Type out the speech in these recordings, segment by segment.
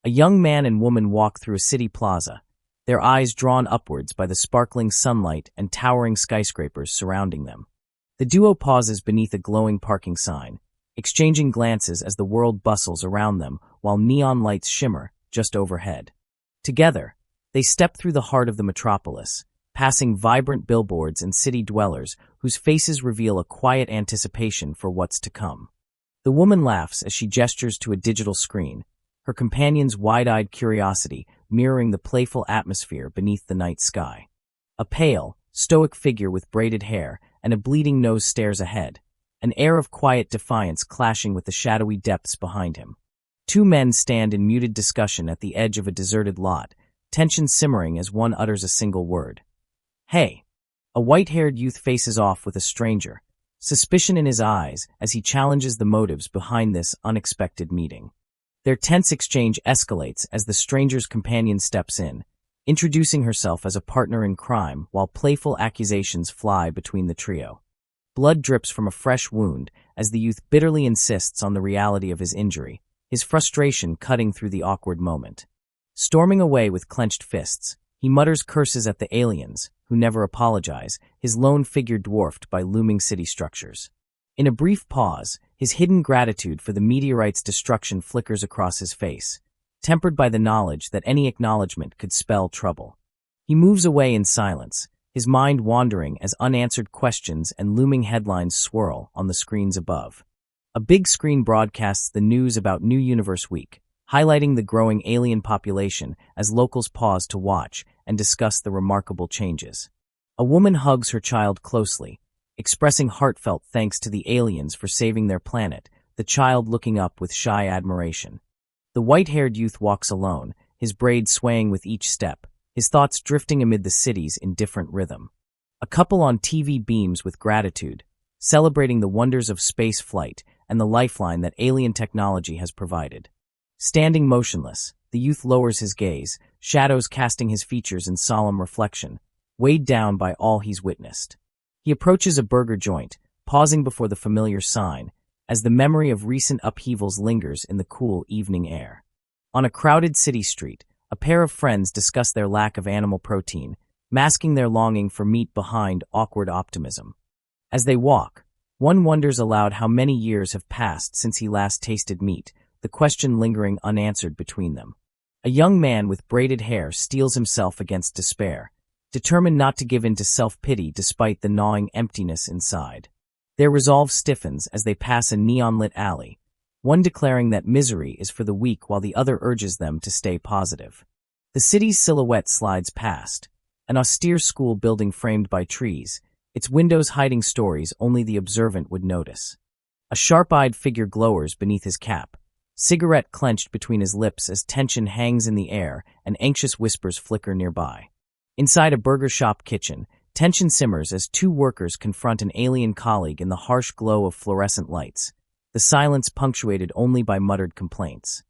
A young man and woman walk through a city plaza, their eyes drawn upwards by the sparkling sunlight and towering skyscrapers surrounding them. The duo pauses beneath a glowing parking sign, exchanging glances as the world bustles around them while neon lights shimmer just overhead. Together, they step through the heart of the metropolis, passing vibrant billboards and city dwellers whose faces reveal a quiet anticipation for what's to come. The woman laughs as she gestures to a digital screen, her companion's wide-eyed curiosity mirroring the playful atmosphere beneath the night sky. A pale, stoic figure with braided hair and a bleeding nose stares ahead, an air of quiet defiance clashing with the shadowy depths behind him. Two men stand in muted discussion at the edge of a deserted lot, tension simmering as one utters a single word. "Hey!" A white-haired youth faces off with a stranger, suspicion in his eyes as he challenges the motives behind this unexpected meeting. Their tense exchange escalates as the stranger's companion steps in, introducing herself as a partner in crime while playful accusations fly between the trio. Blood drips from a fresh wound as the youth bitterly insists on the reality of his injury, his frustration cutting through the awkward moment. Storming away with clenched fists, he mutters curses at the aliens, who never apologize, his lone figure dwarfed by looming city structures. In a brief pause, his hidden gratitude for the meteorite's destruction flickers across his face, tempered by the knowledge that any acknowledgement could spell trouble. He moves away in silence, his mind wandering as unanswered questions and looming headlines swirl on the screens above. A big screen broadcasts the news about New Universe Week, highlighting the growing alien population as locals pause to watch and discuss the remarkable changes. A woman hugs her child closely, expressing heartfelt thanks to the aliens for saving their planet, the child looking up with shy admiration. The white-haired youth walks alone, his braids swaying with each step, his thoughts drifting amid the city's indifferent rhythm. A couple on TV beams with gratitude, celebrating the wonders of space flight and the lifeline that alien technology has provided. Standing motionless, the youth lowers his gaze, shadows casting his features in solemn reflection, weighed down by all he's witnessed. He approaches a burger joint, pausing before the familiar sign, as the memory of recent upheavals lingers in the cool evening air. On a crowded city street, a pair of friends discuss their lack of animal protein, masking their longing for meat behind awkward optimism. As they walk, one wonders aloud how many years have passed since he last tasted meat, the question lingering unanswered between them. A young man with braided hair steels himself against despair, determined not to give in to self-pity despite the gnawing emptiness inside. Their resolve stiffens as they pass a neon-lit alley, one declaring that misery is for the weak while the other urges them to stay positive. The city's silhouette slides past, an austere school building framed by trees, its windows hiding stories only the observant would notice. A sharp-eyed figure glowers beneath his cap, cigarette clenched between his lips as tension hangs in the air and anxious whispers flicker nearby. Inside a burger shop kitchen, tension simmers as two workers confront an alien colleague in the harsh glow of fluorescent lights, the silence punctuated only by muttered complaints.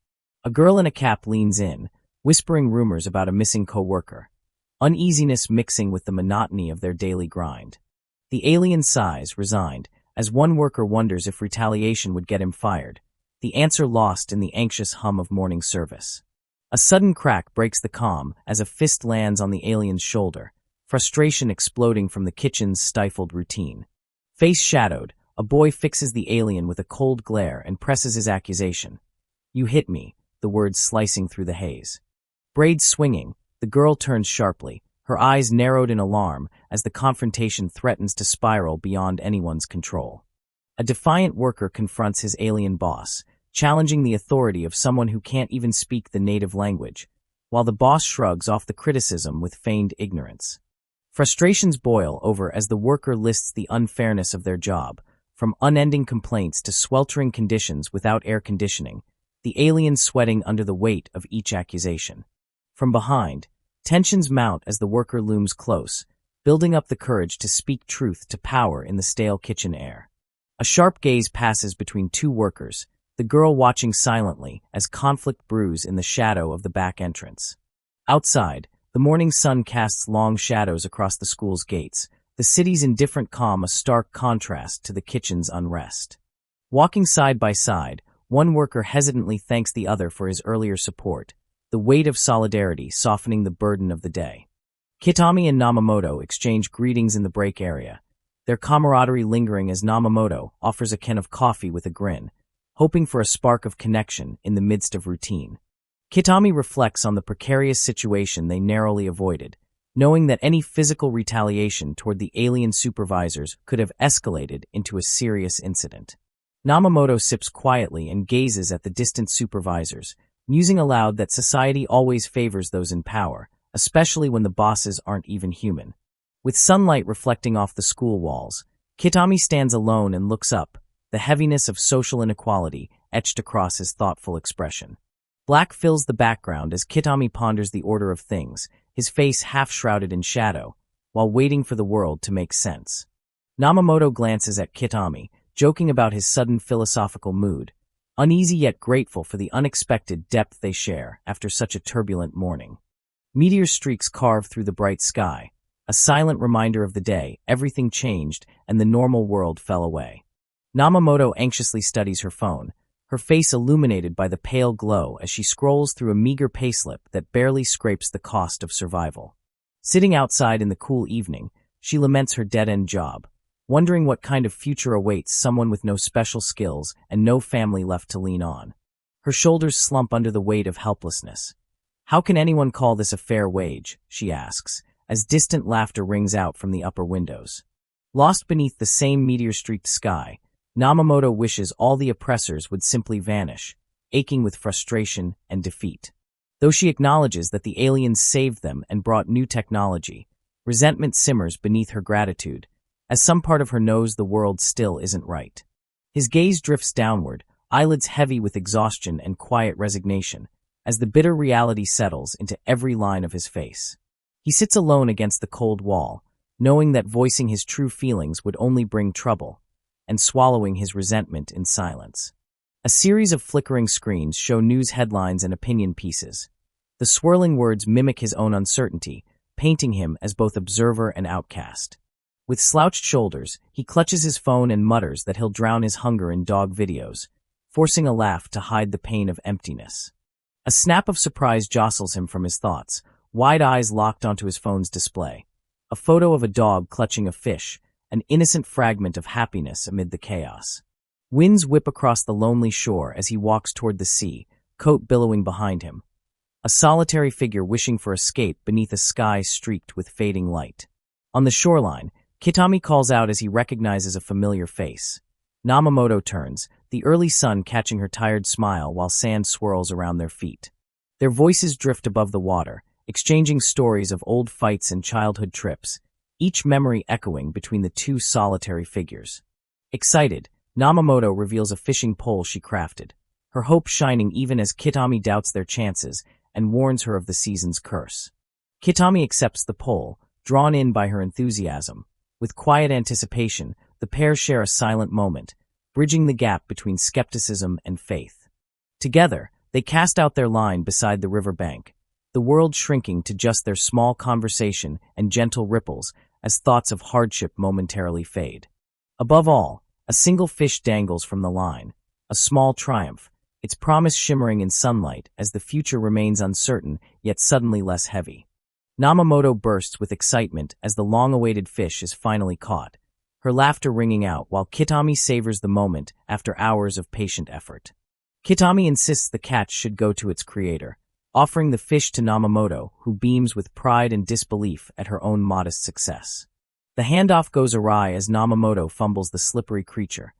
A girl in a cap leans in, whispering rumors about a missing co-worker, uneasiness mixing with the monotony of their daily grind. The alien sighs, resigned, as one worker wonders if retaliation would get him fired, the answer lost in the anxious hum of morning service. A sudden crack breaks the calm as a fist lands on the alien's shoulder, frustration exploding from the kitchen's stifled routine. Face shadowed, a boy fixes the alien with a cold glare and presses his accusation. "You hit me," the words slicing through the haze. Braids swinging, the girl turns sharply, her eyes narrowed in alarm as the confrontation threatens to spiral beyond anyone's control. A defiant worker confronts his alien boss, challenging the authority of someone who can't even speak the native language, while the boss shrugs off the criticism with feigned ignorance. Frustrations boil over as the worker lists the unfairness of their job, from unending complaints to sweltering conditions without air conditioning, the alien sweating under the weight of each accusation. From behind, tensions mount as the worker looms close, building up the courage to speak truth to power in the stale kitchen air. A sharp gaze passes between two workers, the girl watching silently as conflict brews in the shadow of the back entrance. Outside, the morning sun casts long shadows across the school's gates, the city's indifferent calm a stark contrast to the kitchen's unrest. Walking side by side, one worker hesitantly thanks the other for his earlier support, the weight of solidarity softening the burden of the day. Kitami and Namamoto exchange greetings in the break area, their camaraderie lingering as Namamoto offers a can of coffee with a grin, hoping for a spark of connection in the midst of routine. Kitami reflects on the precarious situation they narrowly avoided, knowing that any physical retaliation toward the alien supervisors could have escalated into a serious incident. Namamoto sips quietly and gazes at the distant supervisors, musing aloud that society always favors those in power, especially when the bosses aren't even human. With sunlight reflecting off the school walls, Kitami stands alone and looks up, the heaviness of social inequality etched across his thoughtful expression. Black fills the background as Kitami ponders the order of things, his face half-shrouded in shadow, while waiting for the world to make sense. Namamoto glances at Kitami, joking about his sudden philosophical mood, uneasy yet grateful for the unexpected depth they share after such a turbulent morning. Meteor streaks carve through the bright sky, a silent reminder of the day everything changed and the normal world fell away. Namamoto anxiously studies her phone, her face illuminated by the pale glow as she scrolls through a meager payslip that barely scrapes the cost of survival. Sitting outside in the cool evening, she laments her dead-end job, wondering what kind of future awaits someone with no special skills and no family left to lean on. Her shoulders slump under the weight of helplessness. How can anyone call this a fair wage, she asks, as distant laughter rings out from the upper windows. Lost beneath the same meteor-streaked sky, Namamoto wishes all the oppressors would simply vanish, aching with frustration and defeat. Though she acknowledges that the aliens saved them and brought new technology, resentment simmers beneath her gratitude, as some part of her knows the world still isn't right. His gaze drifts downward, eyelids heavy with exhaustion and quiet resignation, as the bitter reality settles into every line of his face. He sits alone against the cold wall, knowing that voicing his true feelings would only bring trouble, and swallowing his resentment in silence. A series of flickering screens show news headlines and opinion pieces. The swirling words mimic his own uncertainty, painting him as both observer and outcast. With slouched shoulders, he clutches his phone and mutters that he'll drown his hunger in dog videos, forcing a laugh to hide the pain of emptiness. A snap of surprise jostles him from his thoughts, wide eyes locked onto his phone's display. A photo of a dog clutching a fish, an innocent fragment of happiness amid the chaos. Winds whip across the lonely shore as he walks toward the sea, coat billowing behind him. A solitary figure wishing for escape beneath a sky streaked with fading light. On the shoreline, Kitami calls out as he recognizes a familiar face. Namamoto turns, the early sun catching her tired smile while sand swirls around their feet. Their voices drift above the water, exchanging stories of old fights and childhood trips, each memory echoing between the two solitary figures. Excited, Namamoto reveals a fishing pole she crafted, her hope shining even as Kitami doubts their chances and warns her of the season's curse. Kitami accepts the pole, drawn in by her enthusiasm. With quiet anticipation, the pair share a silent moment, bridging the gap between skepticism and faith. Together, they cast out their line beside the river bank, the world shrinking to just their small conversation and gentle ripples as thoughts of hardship momentarily fade. Above all, a single fish dangles from the line, a small triumph, its promise shimmering in sunlight as the future remains uncertain yet suddenly less heavy. Namamoto bursts with excitement as the long-awaited fish is finally caught, her laughter ringing out while Kitami savors the moment after hours of patient effort. Kitami insists the catch should go to its creator, offering the fish to Namamoto, who beams with pride and disbelief at her own modest success. The handoff goes awry as Namamoto fumbles the slippery creature,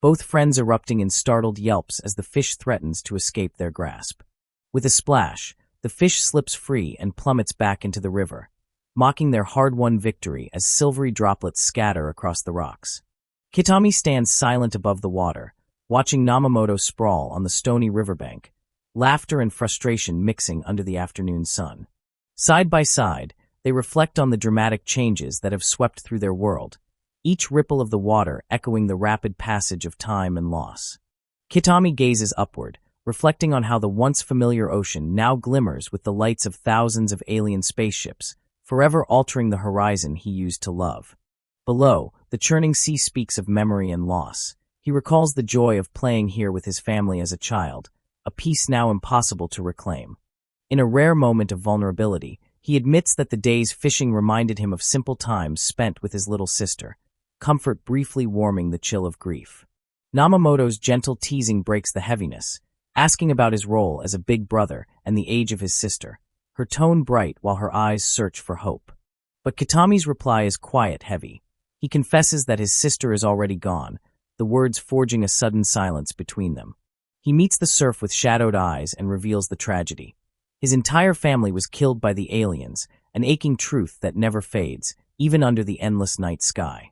both friends erupting in startled yelps as the fish threatens to escape their grasp. With a splash, the fish slips free and plummets back into the river, mocking their hard-won victory as silvery droplets scatter across the rocks. Kitami stands silent above the water, watching Namamoto sprawl on the stony riverbank, laughter and frustration mixing under the afternoon sun. Side by side, they reflect on the dramatic changes that have swept through their world, each ripple of the water echoing the rapid passage of time and loss. Kitami gazes upward, reflecting on how the once familiar ocean now glimmers with the lights of thousands of alien spaceships, forever altering the horizon he used to love. Below, the churning sea speaks of memory and loss. He recalls the joy of playing here with his family as a child, a peace now impossible to reclaim. In a rare moment of vulnerability, he admits that the day's fishing reminded him of simple times spent with his little sister, comfort briefly warming the chill of grief. Namamoto's gentle teasing breaks the heaviness, asking about his role as a big brother and the age of his sister, her tone bright while her eyes search for hope. But Kitami's reply is quiet, heavy. He confesses that his sister is already gone, the words forging a sudden silence between them. He meets the surf with shadowed eyes and reveals the tragedy. His entire family was killed by the aliens, an aching truth that never fades, even under the endless night sky.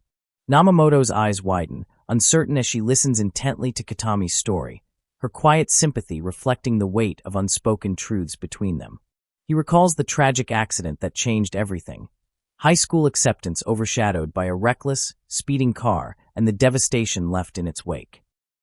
Namamoto's eyes widen, uncertain as she listens intently to Kitami's story, her quiet sympathy reflecting the weight of unspoken truths between them. He recalls the tragic accident that changed everything. High school acceptance overshadowed by a reckless, speeding car and the devastation left in its wake.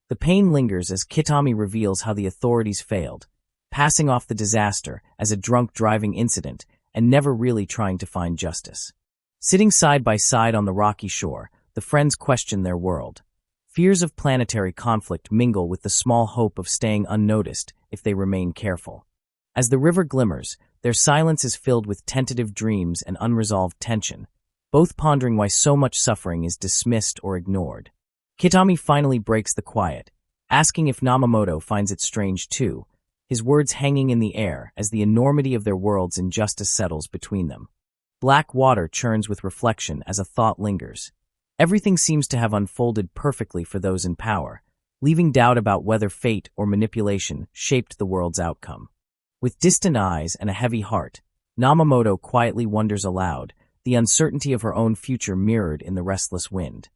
The pain lingers as Kitami reveals how the authorities failed, passing off the disaster as a drunk driving incident and never really trying to find justice. Sitting side by side on the rocky shore, the friends question their world. Fears of planetary conflict mingle with the small hope of staying unnoticed if they remain careful. As the river glimmers, their silence is filled with tentative dreams and unresolved tension, both pondering why so much suffering is dismissed or ignored. Kitami finally breaks the quiet, asking if Namamoto finds it strange too, his words hanging in the air as the enormity of their world's injustice settles between them. Black water churns with reflection as a thought lingers. Everything seems to have unfolded perfectly for those in power, leaving doubt about whether fate or manipulation shaped the world's outcome. With distant eyes and a heavy heart, Namamoto quietly wonders aloud, the uncertainty of her own future mirrored in the restless wind.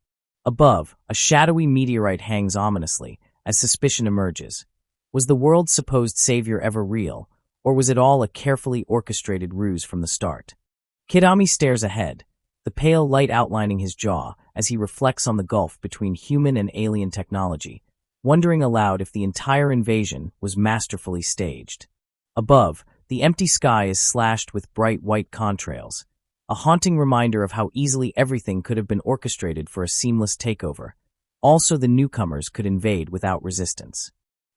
Above, a shadowy meteorite hangs ominously as suspicion emerges. Was the world's supposed savior ever real, or was it all a carefully orchestrated ruse from the start? Kitami stares ahead, the pale light outlining his jaw as he reflects on the gulf between human and alien technology, wondering aloud if the entire invasion was masterfully staged. Above, the empty sky is slashed with bright white contrails, a haunting reminder of how easily everything could have been orchestrated for a seamless takeover. Also, the newcomers could invade without resistance.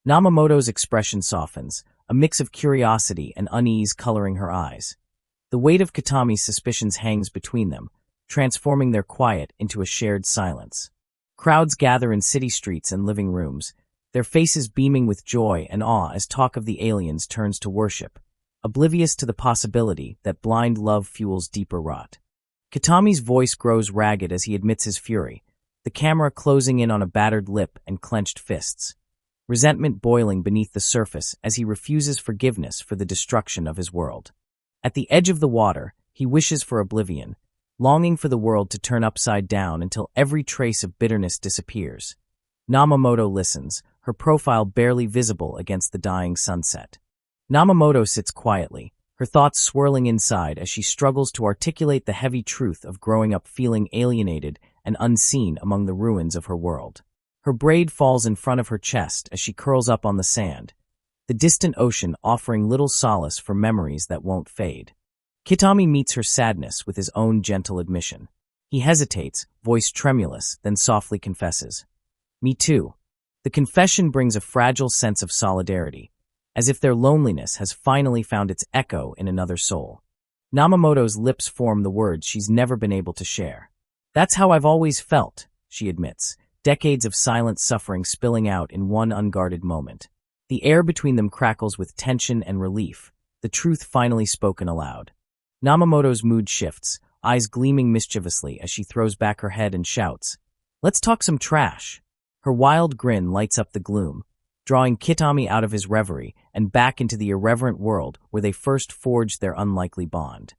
Namamoto's expression softens, a mix of curiosity and unease coloring her eyes. The weight of Kitami's suspicions hangs between them, transforming their quiet into a shared silence. Crowds gather in city streets and living rooms, their faces beaming with joy and awe as talk of the aliens turns to worship, oblivious to the possibility that blind love fuels deeper rot. Kitami's voice grows ragged as he admits his fury, the camera closing in on a battered lip and clenched fists. Resentment boiling beneath the surface as he refuses forgiveness for the destruction of his world. At the edge of the water, he wishes for oblivion, longing for the world to turn upside down until every trace of bitterness disappears. Namamoto listens, her profile barely visible against the dying sunset. Namamoto sits quietly, her thoughts swirling inside as she struggles to articulate the heavy truth of growing up feeling alienated and unseen among the ruins of her world. Her braid falls in front of her chest as she curls up on the sand, the distant ocean offering little solace for memories that won't fade. Kitami meets her sadness with his own gentle admission. He hesitates, voice tremulous, then softly confesses, "Me too." The confession brings a fragile sense of solidarity, as if their loneliness has finally found its echo in another soul. Namamoto's lips form the words she's never been able to share. "That's how I've always felt," she admits, decades of silent suffering spilling out in one unguarded moment. The air between them crackles with tension and relief, the truth finally spoken aloud. Namamoto's mood shifts, eyes gleaming mischievously as she throws back her head and shouts, "Let's talk some trash." Her wild grin lights up the gloom, drawing Kitami out of his reverie and back into the irreverent world where they first forged their unlikely bond.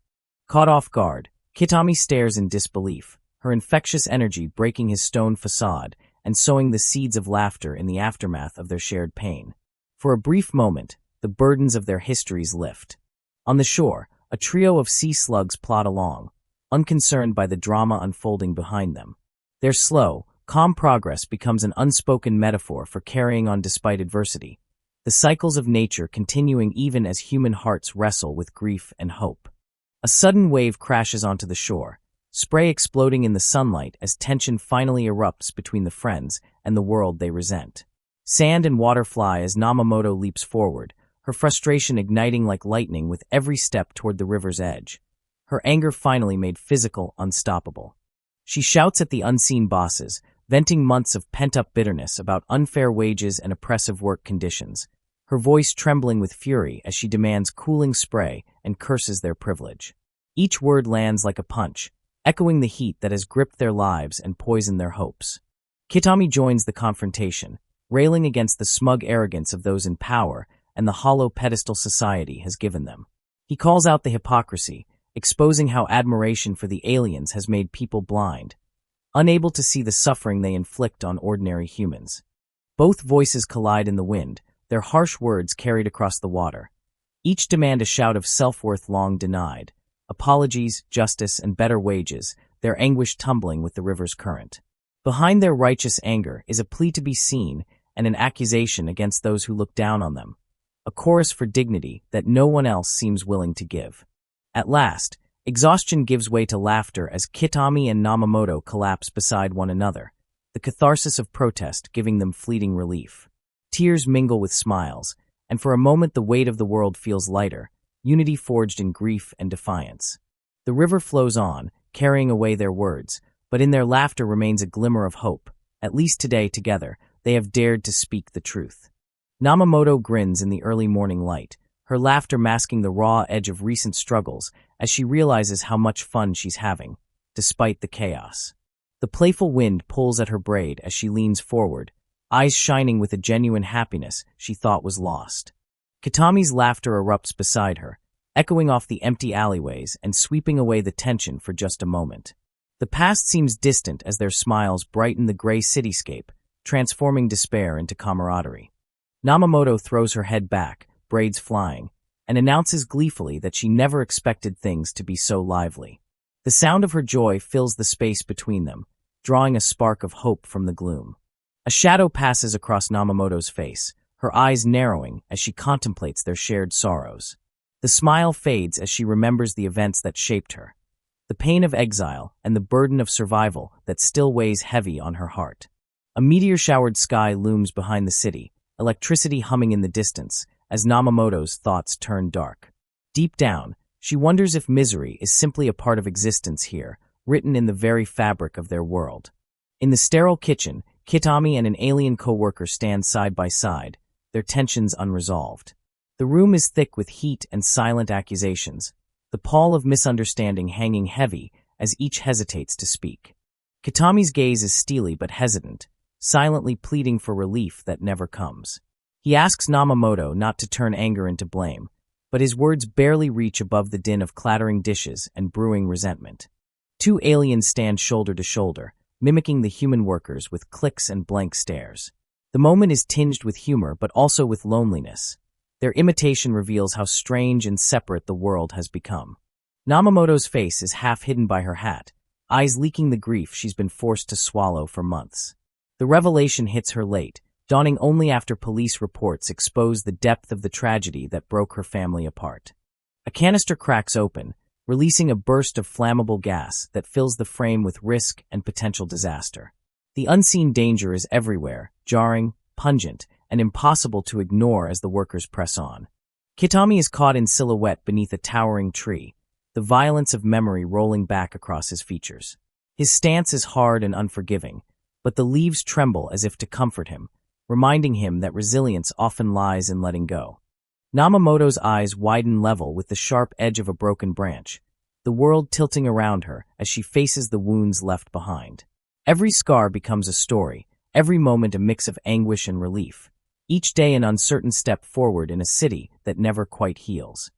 Caught off guard, Kitami stares in disbelief, her infectious energy breaking his stone facade and sowing the seeds of laughter in the aftermath of their shared pain. For a brief moment, the burdens of their histories lift. On the shore, a trio of sea slugs plod along, unconcerned by the drama unfolding behind them. Their slow, calm progress becomes an unspoken metaphor for carrying on despite adversity, the cycles of nature continuing even as human hearts wrestle with grief and hope. A sudden wave crashes onto the shore, spray exploding in the sunlight as tension finally erupts between the friends and the world they resent. Sand and water fly as Namamoto leaps forward, her frustration igniting like lightning with every step toward the river's edge. Her anger finally made physical unstoppable. She shouts at the unseen bosses, venting months of pent-up bitterness about unfair wages and oppressive work conditions, her voice trembling with fury as she demands cooling spray and curses their privilege. Each word lands like a punch, echoing the heat that has gripped their lives and poisoned their hopes. Kitami joins the confrontation, railing against the smug arrogance of those in power and the hollow pedestal society has given them. He calls out the hypocrisy, exposing how admiration for the aliens has made people blind, unable to see the suffering they inflict on ordinary humans. Both voices collide in the wind, their harsh words carried across the water. Each demand a shout of self-worth long denied, apologies, justice, and better wages, their anguish tumbling with the river's current. Behind their righteous anger is a plea to be seen and an accusation against those who look down on them, a chorus for dignity that no one else seems willing to give. At last, exhaustion gives way to laughter as Kitami and Namamoto collapse beside one another, the catharsis of protest giving them fleeting relief. Tears mingle with smiles, and for a moment the weight of the world feels lighter, unity forged in grief and defiance. The river flows on, carrying away their words, but in their laughter remains a glimmer of hope. At least today, together, they have dared to speak the truth. Namamoto grins in the early morning light, her laughter masking the raw edge of recent struggles as she realizes how much fun she's having, despite the chaos. The playful wind pulls at her braid as she leans forward, eyes shining with a genuine happiness she thought was lost. Kitami's laughter erupts beside her, echoing off the empty alleyways and sweeping away the tension for just a moment. The past seems distant as their smiles brighten the gray cityscape, transforming despair into camaraderie. Namamoto throws her head back, braids flying, and announces gleefully that she never expected things to be so lively. The sound of her joy fills the space between them, drawing a spark of hope from the gloom. A shadow passes across Namamoto's face, her eyes narrowing as she contemplates their shared sorrows. The smile fades as she remembers the events that shaped her, the pain of exile and the burden of survival that still weighs heavy on her heart. A meteor-showered sky looms behind the city, electricity humming in the distance as Namamoto's thoughts turn dark. Deep down, she wonders if misery is simply a part of existence here, written in the very fabric of their world. In the sterile kitchen, Kitami and an alien co-worker stand side by side, their tensions unresolved. The room is thick with heat and silent accusations, the pall of misunderstanding hanging heavy as each hesitates to speak. Kitami's gaze is steely but hesitant, silently pleading for relief that never comes. He asks Namamoto not to turn anger into blame, but his words barely reach above the din of clattering dishes and brewing resentment. Two aliens stand shoulder to shoulder, mimicking the human workers with clicks and blank stares. The moment is tinged with humor but also with loneliness. Their imitation reveals how strange and separate the world has become. Namamoto's face is half hidden by her hat, eyes leaking the grief she's been forced to swallow for months. The revelation hits her late, dawning only after police reports expose the depth of the tragedy that broke her family apart. A canister cracks open, releasing a burst of flammable gas that fills the frame with risk and potential disaster. The unseen danger is everywhere, jarring, pungent, and impossible to ignore as the workers press on. Kitami is caught in silhouette beneath a towering tree, the violence of memory rolling back across his features. His stance is hard and unforgiving, but the leaves tremble as if to comfort him, reminding him that resilience often lies in letting go. Namamoto's eyes widen level with the sharp edge of a broken branch, the world tilting around her as she faces the wounds left behind. Every scar becomes a story, every moment a mix of anguish and relief, each day an uncertain step forward in a city that never quite heals.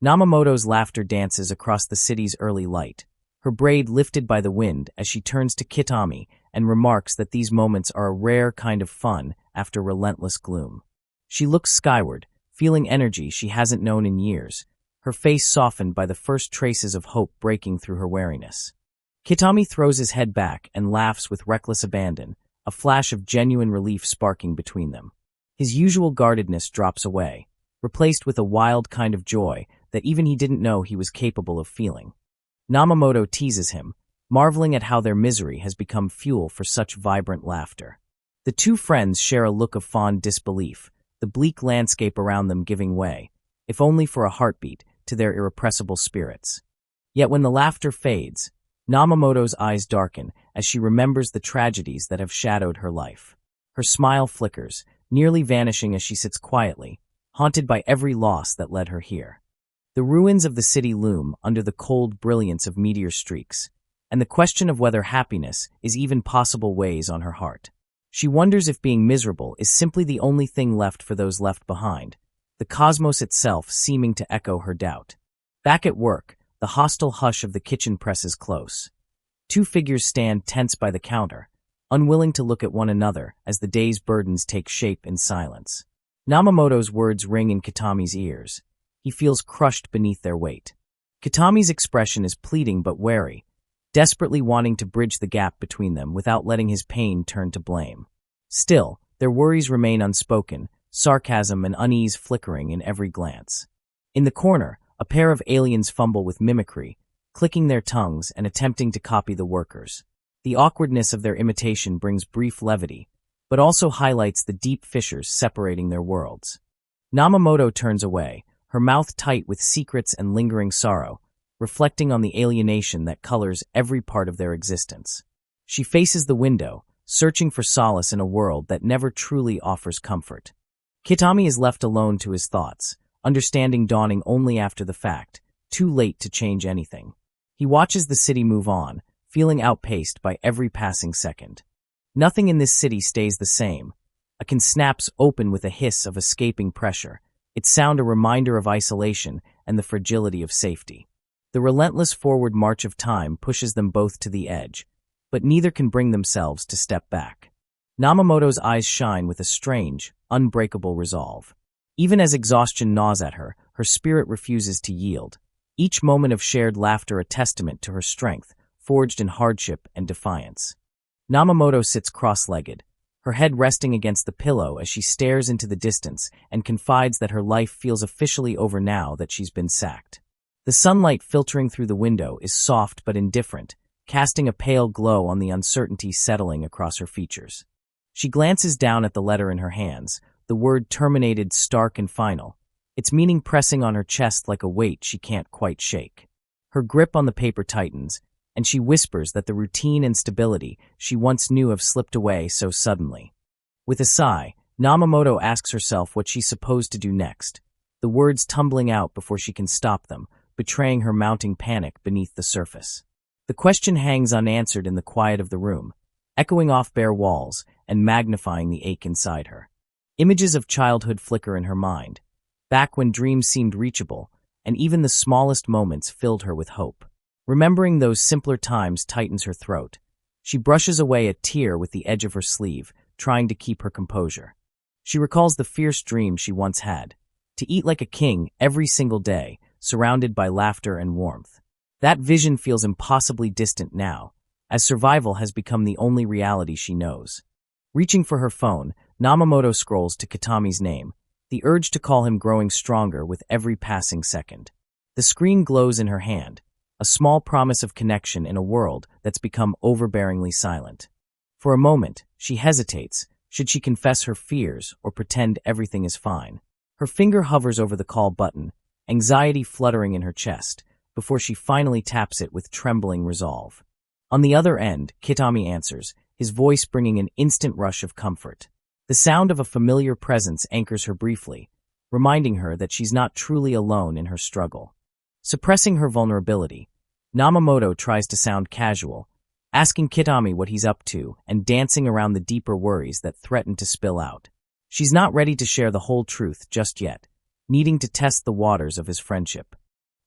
Namamoto's laughter dances across the city's early light, her braid lifted by the wind as she turns to Kitami and remarks that these moments are a rare kind of fun after relentless gloom. She looks skyward, feeling energy she hasn't known in years, her face softened by the first traces of hope breaking through her wariness. Kitami throws his head back and laughs with reckless abandon, a flash of genuine relief sparking between them. His usual guardedness drops away, replaced with a wild kind of joy that even he didn't know he was capable of feeling. Namamoto teases him, marveling at how their misery has become fuel for such vibrant laughter. The two friends share a look of fond disbelief, the the bleak landscape around them giving way, if only for a heartbeat, to their irrepressible spirits. Yet when the laughter fades, Namamoto's eyes darken as she remembers the tragedies that have shadowed her life. Her smile flickers, nearly vanishing as she sits quietly, haunted by every loss that led her here. The ruins of the city loom under the cold brilliance of meteor streaks, and the question of whether happiness is even possible weighs on her heart. She wonders if being miserable is simply the only thing left for those left behind, the cosmos itself seeming to echo her doubt. Back at work, the hostile hush of the kitchen presses close. Two figures stand tense by the counter, unwilling to look at one another as the day's burdens take shape in silence. Namamoto's words ring in Kitami's ears. He feels crushed beneath their weight. Kitami's expression is pleading but wary, desperately wanting to bridge the gap between them without letting his pain turn to blame. Still, their worries remain unspoken, sarcasm and unease flickering in every glance. In the corner, a pair of aliens fumble with mimicry, clicking their tongues and attempting to copy the workers. The awkwardness of their imitation brings brief levity, but also highlights the deep fissures separating their worlds. Namamoto turns away, her mouth tight with secrets and lingering sorrow, reflecting on the alienation that colors every part of their existence. She faces the window, searching for solace in a world that never truly offers comfort. Kitami is left alone to his thoughts, understanding dawning only after the fact, too late to change anything. He watches the city move on, feeling outpaced by every passing second. Nothing in this city stays the same. A can snaps open with a hiss of escaping pressure, its sound a reminder of isolation and the fragility of safety. The relentless forward march of time pushes them both to the edge, but neither can bring themselves to step back. Namamoto's eyes shine with a strange, unbreakable resolve. Even as exhaustion gnaws at her, her spirit refuses to yield, each moment of shared laughter a testament to her strength, forged in hardship and defiance. Namamoto sits cross-legged, her head resting against the pillow as she stares into the distance and confides that her life feels officially over now that she's been sacked. The sunlight filtering through the window is soft but indifferent, casting a pale glow on the uncertainty settling across her features. She glances down at the letter in her hands, the word terminated stark and final, its meaning pressing on her chest like a weight she can't quite shake. Her grip on the paper tightens, and she whispers that the routine and stability she once knew have slipped away so suddenly. With a sigh, Namamoto asks herself what she's supposed to do next, the words tumbling out before she can stop them, betraying her mounting panic beneath the surface. The question hangs unanswered in the quiet of the room, echoing off bare walls and magnifying the ache inside her. Images of childhood flicker in her mind, back when dreams seemed reachable, and even the smallest moments filled her with hope. Remembering those simpler times tightens her throat. She brushes away a tear with the edge of her sleeve, trying to keep her composure. She recalls the fierce dream she once had, to eat like a king every single day, surrounded by laughter and warmth. That vision feels impossibly distant now, as survival has become the only reality she knows. Reaching for her phone, Namamoto scrolls to Kitami's name, the urge to call him growing stronger with every passing second. The screen glows in her hand, a small promise of connection in a world that's become overbearingly silent. For a moment, she hesitates, should she confess her fears or pretend everything is fine. Her finger hovers over the call button, anxiety fluttering in her chest, before she finally taps it with trembling resolve. On the other end, Kitami answers, his voice bringing an instant rush of comfort. The sound of a familiar presence anchors her briefly, reminding her that she's not truly alone in her struggle. Suppressing her vulnerability, Namamoto tries to sound casual, asking Kitami what he's up to and dancing around the deeper worries that threaten to spill out. She's not ready to share the whole truth just yet, needing to test the waters of his friendship.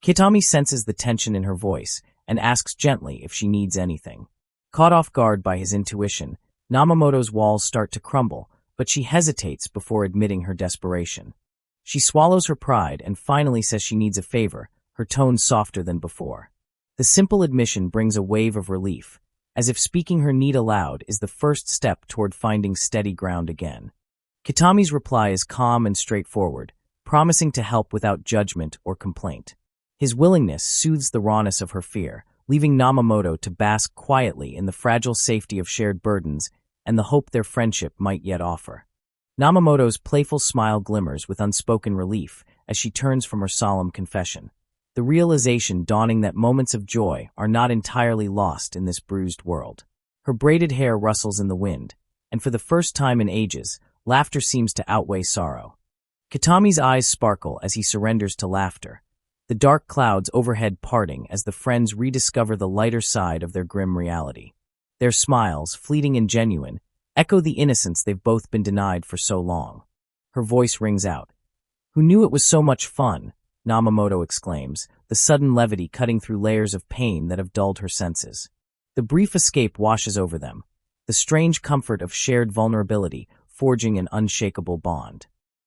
Kitami senses the tension in her voice and asks gently if she needs anything. Caught off guard by his intuition, Namamoto's walls start to crumble, but she hesitates before admitting her desperation. She swallows her pride and finally says she needs a favor, her tone softer than before. The simple admission brings a wave of relief, as if speaking her need aloud is the first step toward finding steady ground again. Kitami's reply is calm and straightforward, promising to help without judgment or complaint. His willingness soothes the rawness of her fear, leaving Namamoto to bask quietly in the fragile safety of shared burdens and the hope their friendship might yet offer. Namamoto's playful smile glimmers with unspoken relief as she turns from her solemn confession, the realization dawning that moments of joy are not entirely lost in this bruised world. Her braided hair rustles in the wind, and for the first time in ages, laughter seems to outweigh sorrow. Kitami's eyes sparkle as he surrenders to laughter, the dark clouds overhead parting as the friends rediscover the lighter side of their grim reality. Their smiles, fleeting and genuine, echo the innocence they've both been denied for so long. Her voice rings out. "Who knew it was so much fun?" Namamoto exclaims, the sudden levity cutting through layers of pain that have dulled her senses. The brief escape washes over them, the strange comfort of shared vulnerability forging an unshakable bond.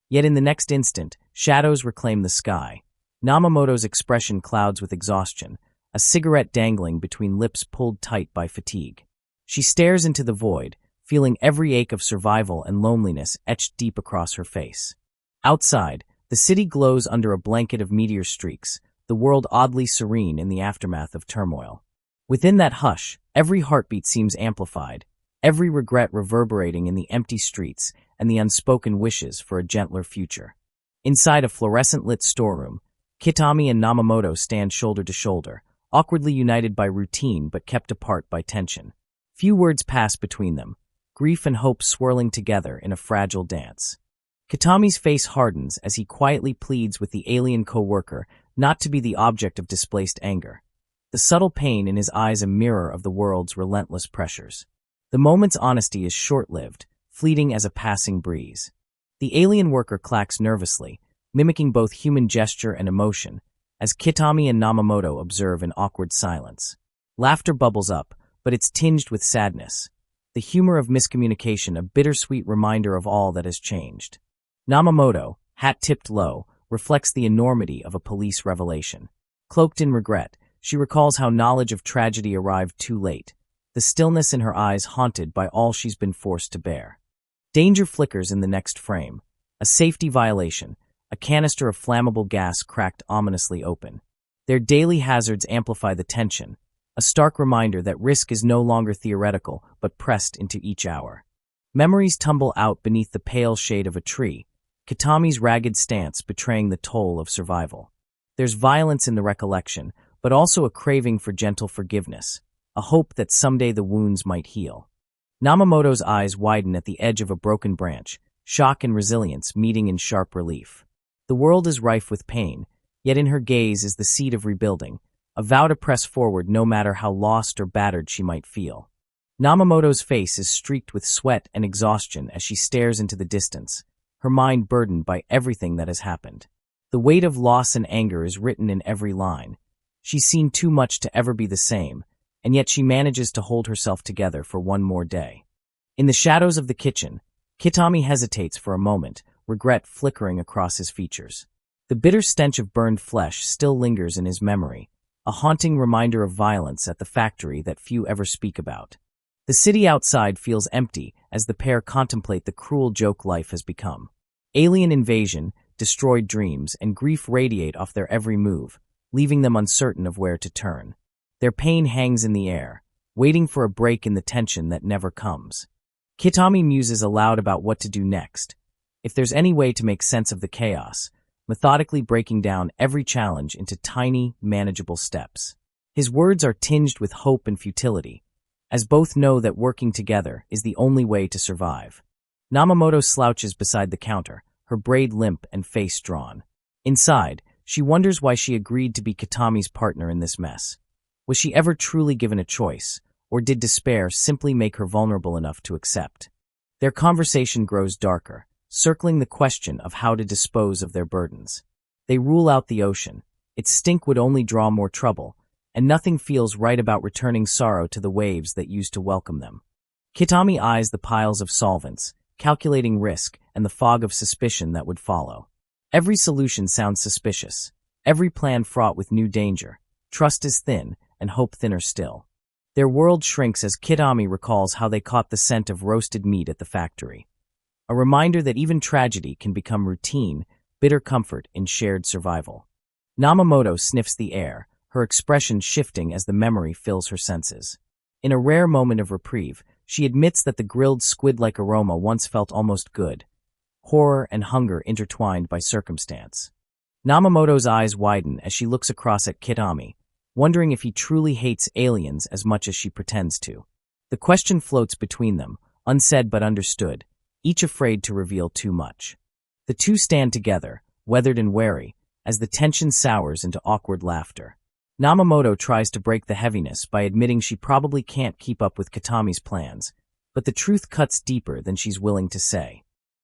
Yet in the next instant, shadows reclaim the sky. Namamoto's expression clouds with exhaustion, a cigarette dangling between lips pulled tight by fatigue. She stares into the void, feeling every ache of survival and loneliness etched deep across her face. Outside, the city glows under a blanket of meteor streaks, the world oddly serene in the aftermath of turmoil. Within that hush, every heartbeat seems amplified, every regret reverberating in the empty streets and the unspoken wishes for a gentler future. Inside a fluorescent-lit storeroom, Kitami and Namamoto stand shoulder to shoulder, awkwardly united by routine but kept apart by tension. Few words pass between them, grief and hope swirling together in a fragile dance. Kitami's face hardens as he quietly pleads with the alien co-worker not to be the object of displaced anger. The subtle pain in his eyes a mirror of the world's relentless pressures. The moment's honesty is short-lived, fleeting as a passing breeze. The alien worker clacks nervously, mimicking both human gesture and emotion, as Kitami and Namamoto observe in awkward silence. Laughter bubbles up, but it's tinged with sadness. The humor of miscommunication a bittersweet reminder of all that has changed. Namamoto, hat tipped low, reflects the enormity of a police revelation. Cloaked in regret, she recalls how knowledge of tragedy arrived too late, the stillness in her eyes haunted by all she's been forced to bear. Danger flickers in the next frame. A safety violation, a canister of flammable gas cracked ominously open. Their daily hazards amplify the tension, a stark reminder that risk is no longer theoretical but pressed into each hour. Memories tumble out beneath the pale shade of a tree, Kitami's ragged stance betraying the toll of survival. There's violence in the recollection, but also a craving for gentle forgiveness, a hope that someday the wounds might heal. Namamoto's eyes widen at the edge of a broken branch, shock and resilience meeting in sharp relief. The world is rife with pain, yet in her gaze is the seed of rebuilding, a vow to press forward no matter how lost or battered she might feel. Namamoto's face is streaked with sweat and exhaustion as she stares into the distance, her mind burdened by everything that has happened. The weight of loss and anger is written in every line. She's seen too much to ever be the same, and yet she manages to hold herself together for one more day. In the shadows of the kitchen, Kitami hesitates for a moment, regret flickering across his features. The bitter stench of burned flesh still lingers in his memory, a haunting reminder of violence at the factory that few ever speak about. The city outside feels empty as the pair contemplate the cruel joke life has become. Alien invasion, destroyed dreams, and grief radiate off their every move, leaving them uncertain of where to turn. Their pain hangs in the air, waiting for a break in the tension that never comes. Kitami muses aloud about what to do next, if there's any way to make sense of the chaos, methodically breaking down every challenge into tiny, manageable steps. His words are tinged with hope and futility, as both know that working together is the only way to survive. Namamoto slouches beside the counter, her braid limp and face drawn. Inside, she wonders why she agreed to be Kitami's partner in this mess. Was she ever truly given a choice, or did despair simply make her vulnerable enough to accept? Their conversation grows darker, circling the question of how to dispose of their burdens. They rule out the ocean. Its stink would only draw more trouble, and nothing feels right about returning sorrow to the waves that used to welcome them. Kitami eyes the piles of solvents, calculating risk and the fog of suspicion that would follow. Every solution sounds suspicious, every plan fraught with new danger. Trust is thin, and hope thinner still. Their world shrinks as Kitami recalls how they caught the scent of roasted meat at the factory. A reminder that even tragedy can become routine, bitter comfort in shared survival. Namamoto sniffs the air, her expression shifting as the memory fills her senses. In a rare moment of reprieve, she admits that the grilled squid-like aroma once felt almost good, horror and hunger intertwined by circumstance. Namamoto's eyes widen as she looks across at Kitami, wondering if he truly hates aliens as much as she pretends to. The question floats between them, unsaid but understood, each afraid to reveal too much. The two stand together, weathered and wary, as the tension sours into awkward laughter. Namamoto tries to break the heaviness by admitting she probably can't keep up with Kitami's plans, but the truth cuts deeper than she's willing to say.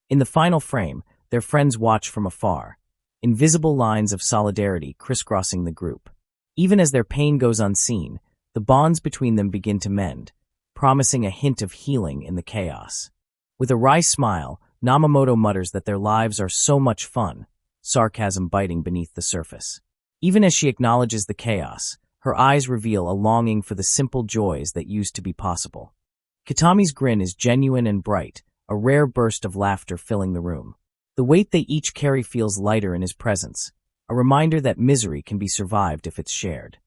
In the final frame, their friends watch from afar, invisible lines of solidarity crisscrossing the group. Even as their pain goes unseen, the bonds between them begin to mend, promising a hint of healing in the chaos. With a wry smile, Namamoto mutters that their lives are so much fun, sarcasm biting beneath the surface. Even as she acknowledges the chaos, her eyes reveal a longing for the simple joys that used to be possible. Kitami's grin is genuine and bright, a rare burst of laughter filling the room. The weight they each carry feels lighter in his presence, a reminder that misery can be survived if it's shared.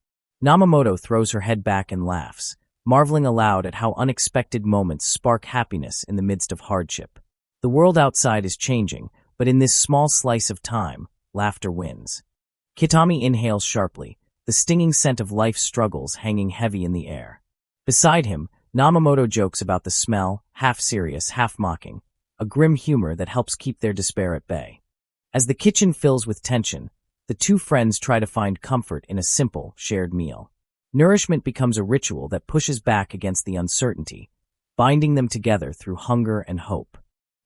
Namamoto throws her head back and laughs, marveling aloud at how unexpected moments spark happiness in the midst of hardship. The world outside is changing, but in this small slice of time, laughter wins. Kitami inhales sharply, the stinging scent of life's struggles hanging heavy in the air. Beside him, Namamoto jokes about the smell, half serious, half mocking, a grim humor that helps keep their despair at bay. As the kitchen fills with tension, the two friends try to find comfort in a simple, shared meal. Nourishment becomes a ritual that pushes back against the uncertainty, binding them together through hunger and hope.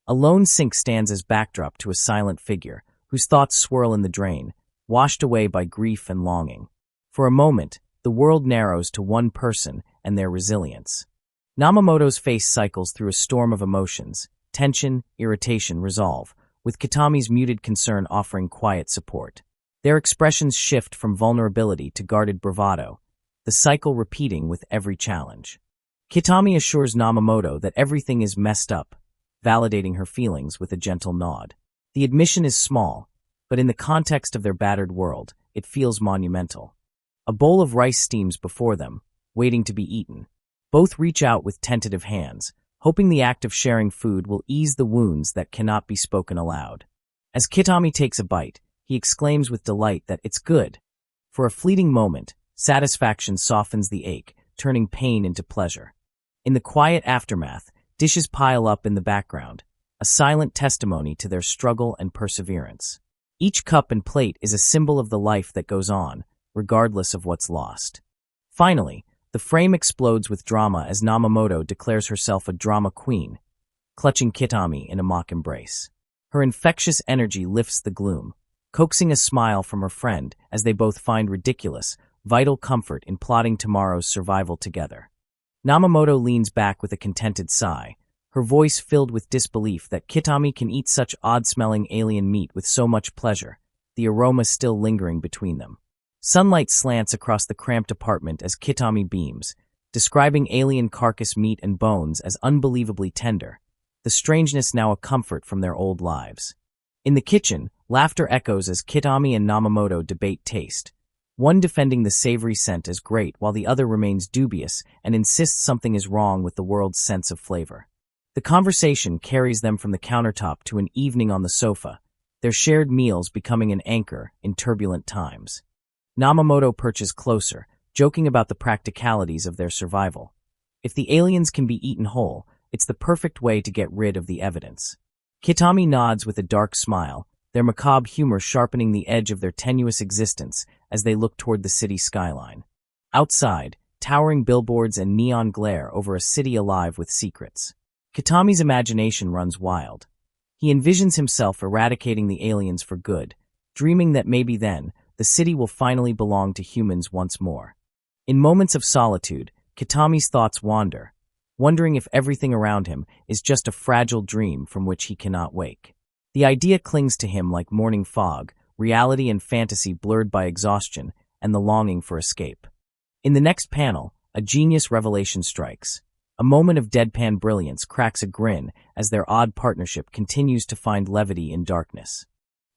A lone sink stands as backdrop to a silent figure, whose thoughts swirl in the drain, washed away by grief and longing. For a moment, the world narrows to one person and their resilience. Namamoto's face cycles through a storm of emotions, tension, irritation, resolve, with Kitami's muted concern offering quiet support. Their expressions shift from vulnerability to guarded bravado, the cycle repeating with every challenge. Kitami assures Namamoto that everything is messed up, validating her feelings with a gentle nod. The admission is small, but in the context of their battered world, it feels monumental. A bowl of rice steams before them, waiting to be eaten. Both reach out with tentative hands, hoping the act of sharing food will ease the wounds that cannot be spoken aloud. As Kitami takes a bite, he exclaims with delight that it's good. For a fleeting moment, satisfaction softens the ache, turning pain into pleasure. In the quiet aftermath, dishes pile up in the background, a silent testimony to their struggle and perseverance. Each cup and plate is a symbol of the life that goes on, regardless of what's lost. Finally, the frame explodes with drama as Namamoto declares herself a drama queen, clutching Kitami in a mock embrace. Her infectious energy lifts the gloom, coaxing a smile from her friend as they both find ridiculous, vital comfort in plotting tomorrow's survival together. Namamoto leans back with a contented sigh, her voice filled with disbelief that Kitami can eat such odd-smelling alien meat with so much pleasure, the aroma still lingering between them. Sunlight slants across the cramped apartment as Kitami beams, describing alien carcass meat and bones as unbelievably tender, the strangeness now a comfort from their old lives. In the kitchen, laughter echoes as Kitami and Namamoto debate taste, one defending the savory scent as great while the other remains dubious and insists something is wrong with the world's sense of flavor. The conversation carries them from the countertop to an evening on the sofa, their shared meals becoming an anchor in turbulent times. Namamoto perches closer, joking about the practicalities of their survival. If the aliens can be eaten whole, it's the perfect way to get rid of the evidence. Kitami nods with a dark smile, their macabre humor sharpening the edge of their tenuous existence as they look toward the city skyline. Outside, towering billboards and neon glare over a city alive with secrets. Kitami's imagination runs wild. He envisions himself eradicating the aliens for good, dreaming that maybe then, the city will finally belong to humans once more. In moments of solitude, Kitami's thoughts wander, wondering if everything around him is just a fragile dream from which he cannot wake. The idea clings to him like morning fog, reality and fantasy blurred by exhaustion and the longing for escape. In the next panel, a genius revelation strikes. A moment of deadpan brilliance cracks a grin as their odd partnership continues to find levity in darkness.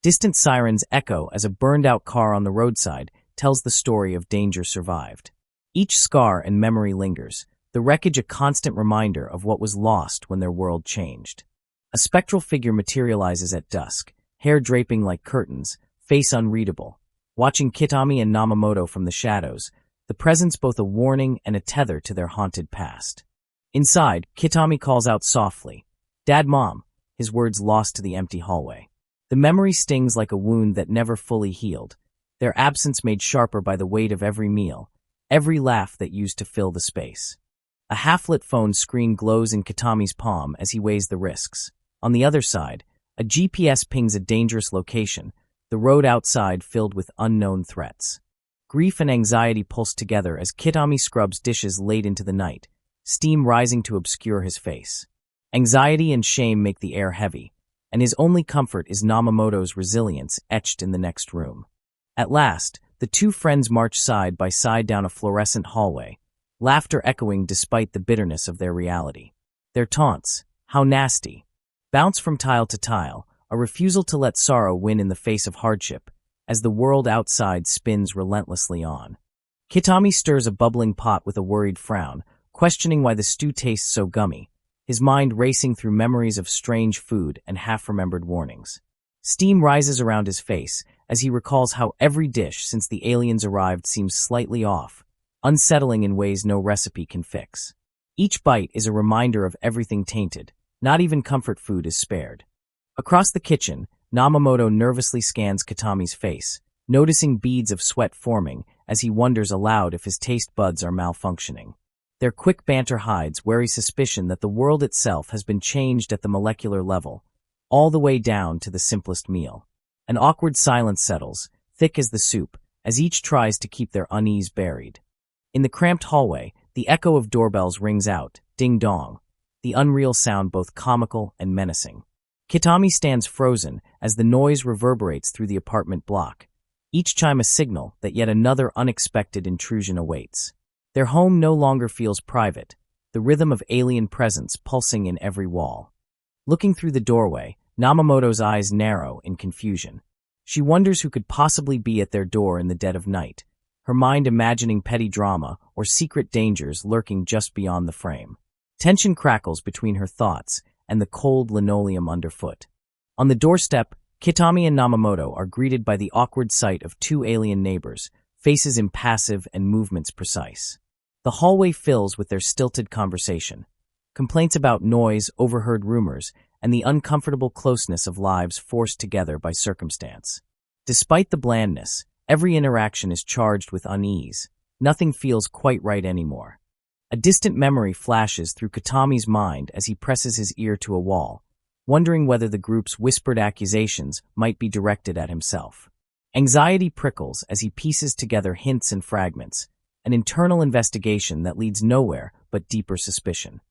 Distant sirens echo as a burned-out car on the roadside tells the story of danger survived. Each scar and memory lingers, the wreckage a constant reminder of what was lost when their world changed. A spectral figure materializes at dusk, hair draping like curtains, face unreadable. Watching Kitami and Namamoto from the shadows, the presence both a warning and a tether to their haunted past. Inside, Kitami calls out softly, "Dad, Mom," his words lost to the empty hallway. The memory stings like a wound that never fully healed, their absence made sharper by the weight of every meal, every laugh that used to fill the space. A half-lit phone screen glows in Kitami's palm as he weighs the risks. On the other side, a GPS pings a dangerous location, the road outside filled with unknown threats. Grief and anxiety pulse together as Kitami scrubs dishes late into the night, steam rising to obscure his face. Anxiety and shame make the air heavy, and his only comfort is Namamoto's resilience etched in the next room. At last, the two friends march side by side down a fluorescent hallway, laughter echoing despite the bitterness of their reality. Their taunts, "How nasty," bounce from tile to tile, a refusal to let sorrow win in the face of hardship, as the world outside spins relentlessly on. Kitami stirs a bubbling pot with a worried frown, questioning why the stew tastes so gummy, his mind racing through memories of strange food and half-remembered warnings. Steam rises around his face as he recalls how every dish since the aliens arrived seems slightly off, unsettling in ways no recipe can fix. Each bite is a reminder of everything tainted, not even comfort food is spared. Across the kitchen, Namamoto nervously scans Kitami's face, noticing beads of sweat forming as he wonders aloud if his taste buds are malfunctioning. Their quick banter hides wary suspicion that the world itself has been changed at the molecular level, all the way down to the simplest meal. An awkward silence settles, thick as the soup, as each tries to keep their unease buried. In the cramped hallway, the echo of doorbells rings out, ding-dong, the unreal sound both comical and menacing. Kitami stands frozen as the noise reverberates through the apartment block, each chime a signal that yet another unexpected intrusion awaits. Their home no longer feels private, the rhythm of alien presence pulsing in every wall. Looking through the doorway, Namamoto's eyes narrow in confusion. She wonders who could possibly be at their door in the dead of night, her mind imagining petty drama or secret dangers lurking just beyond the frame. Tension crackles between her thoughts and the cold linoleum underfoot. On the doorstep, Kitami and Namamoto are greeted by the awkward sight of two alien neighbors, faces impassive and movements precise. The hallway fills with their stilted conversation, complaints about noise, overheard rumors, and the uncomfortable closeness of lives forced together by circumstance. Despite the blandness, every interaction is charged with unease. Nothing feels quite right anymore. A distant memory flashes through Kitami's mind as he presses his ear to a wall, wondering whether the group's whispered accusations might be directed at himself. Anxiety prickles as he pieces together hints and fragments, an internal investigation that leads nowhere but deeper suspicion.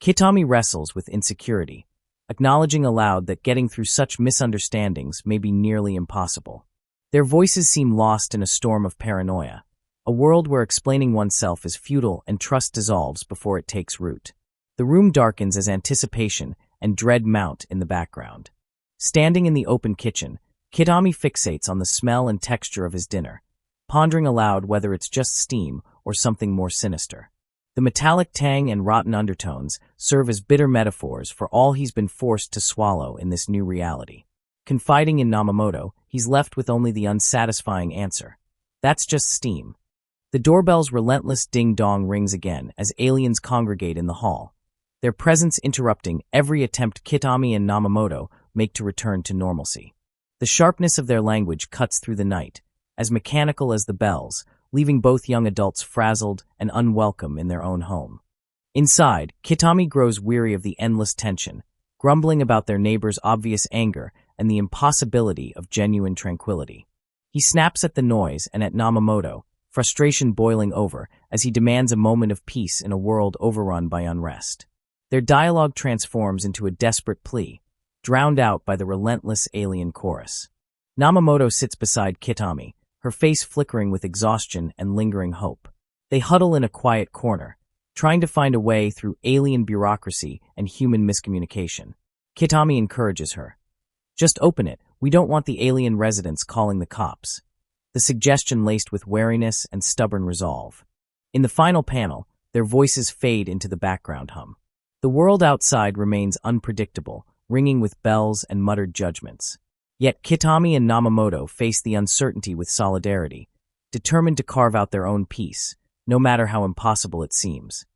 Kitami wrestles with insecurity, acknowledging aloud that getting through such misunderstandings may be nearly impossible. Their voices seem lost in a storm of paranoia, a world where explaining oneself is futile and trust dissolves before it takes root. The room darkens as anticipation and dread mount in the background. Standing in the open kitchen, Kitami fixates on the smell and texture of his dinner, pondering aloud whether it's just steam or something more sinister. The metallic tang and rotten undertones serve as bitter metaphors for all he's been forced to swallow in this new reality. Confiding in Namamoto, he's left with only the unsatisfying answer. That's just steam. The doorbell's relentless ding-dong rings again as aliens congregate in the hall, their presence interrupting every attempt Kitami and Namamoto make to return to normalcy. The sharpness of their language cuts through the night, as mechanical as the bells, leaving both young adults frazzled and unwelcome in their own home. Inside, Kitami grows weary of the endless tension, grumbling about their neighbor's obvious anger and the impossibility of genuine tranquility. He snaps at the noise and at Namamoto, frustration boiling over as he demands a moment of peace in a world overrun by unrest. Their dialogue transforms into a desperate plea, drowned out by the relentless alien chorus. Namamoto sits beside Kitami, her face flickering with exhaustion and lingering hope. They huddle in a quiet corner, trying to find a way through alien bureaucracy and human miscommunication. Kitami encourages her. "Just open it, we don't want the alien residents calling the cops." The suggestion laced with wariness and stubborn resolve. In the final panel, their voices fade into the background hum. The world outside remains unpredictable, ringing with bells and muttered judgments. Yet Kitami and Namamoto face the uncertainty with solidarity, determined to carve out their own peace, no matter how impossible it seems.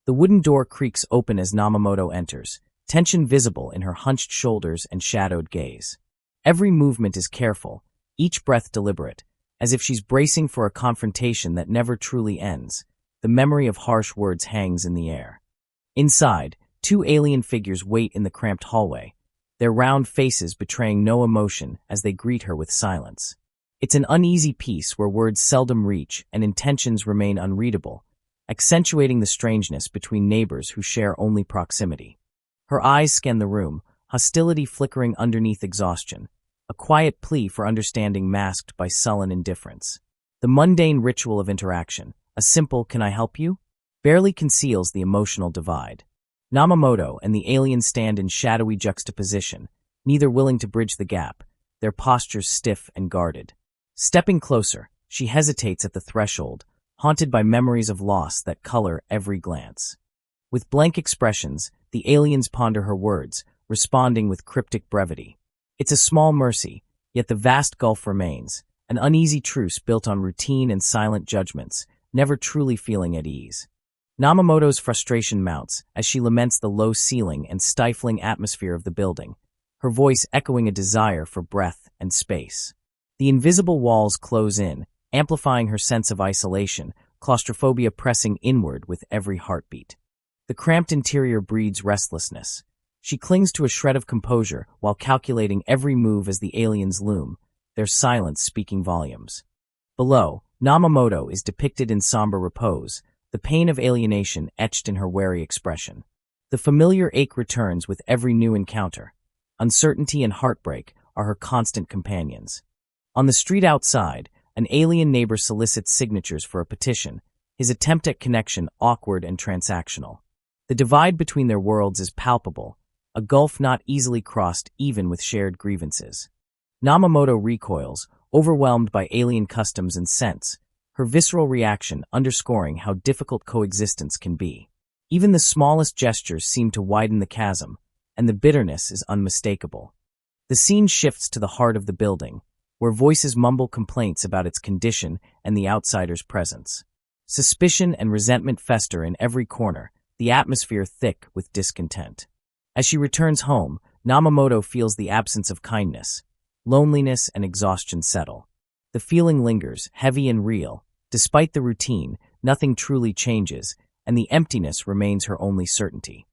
The wooden door creaks open as Namamoto enters, tension visible in her hunched shoulders and shadowed gaze. Every movement is careful, each breath deliberate, as if she's bracing for a confrontation that never truly ends. The memory of harsh words hangs in the air. Inside, two alien figures wait in the cramped hallway, their round faces betraying no emotion as they greet her with silence. It's an uneasy peace where words seldom reach and intentions remain unreadable, accentuating the strangeness between neighbors who share only proximity. Her eyes scan the room, hostility flickering underneath exhaustion, a quiet plea for understanding masked by sullen indifference. The mundane ritual of interaction, a simple "can I help you?" barely conceals the emotional divide. Namamoto and the alien stand in shadowy juxtaposition, neither willing to bridge the gap, their postures stiff and guarded. Stepping closer, she hesitates at the threshold, haunted by memories of loss that color every glance. With blank expressions, the aliens ponder her words, responding with cryptic brevity. It's a small mercy, yet the vast gulf remains, an uneasy truce built on routine and silent judgments, never truly feeling at ease. Namamoto's frustration mounts as she laments the low ceiling and stifling atmosphere of the building, her voice echoing a desire for breath and space. The invisible walls close in, amplifying her sense of isolation, claustrophobia pressing inward with every heartbeat. The cramped interior breeds restlessness. She clings to a shred of composure while calculating every move as the aliens loom, their silence speaking volumes. Below, Namamoto is depicted in somber repose, the pain of alienation etched in her wary expression. The familiar ache returns with every new encounter. Uncertainty and heartbreak are her constant companions. On the street outside, an alien neighbor solicits signatures for a petition, his attempt at connection awkward and transactional. The divide between their worlds is palpable, a gulf not easily crossed even with shared grievances. Namamoto recoils, overwhelmed by alien customs and scents, her visceral reaction underscoring how difficult coexistence can be. Even the smallest gestures seem to widen the chasm, and the bitterness is unmistakable. The scene shifts to the heart of the building, where voices mumble complaints about its condition and the outsider's presence. Suspicion and resentment fester in every corner, the atmosphere thick with discontent. As she returns home, Namamoto feels the absence of kindness. Loneliness and exhaustion settle. The feeling lingers, heavy and real. Despite the routine, nothing truly changes, and the emptiness remains her only certainty.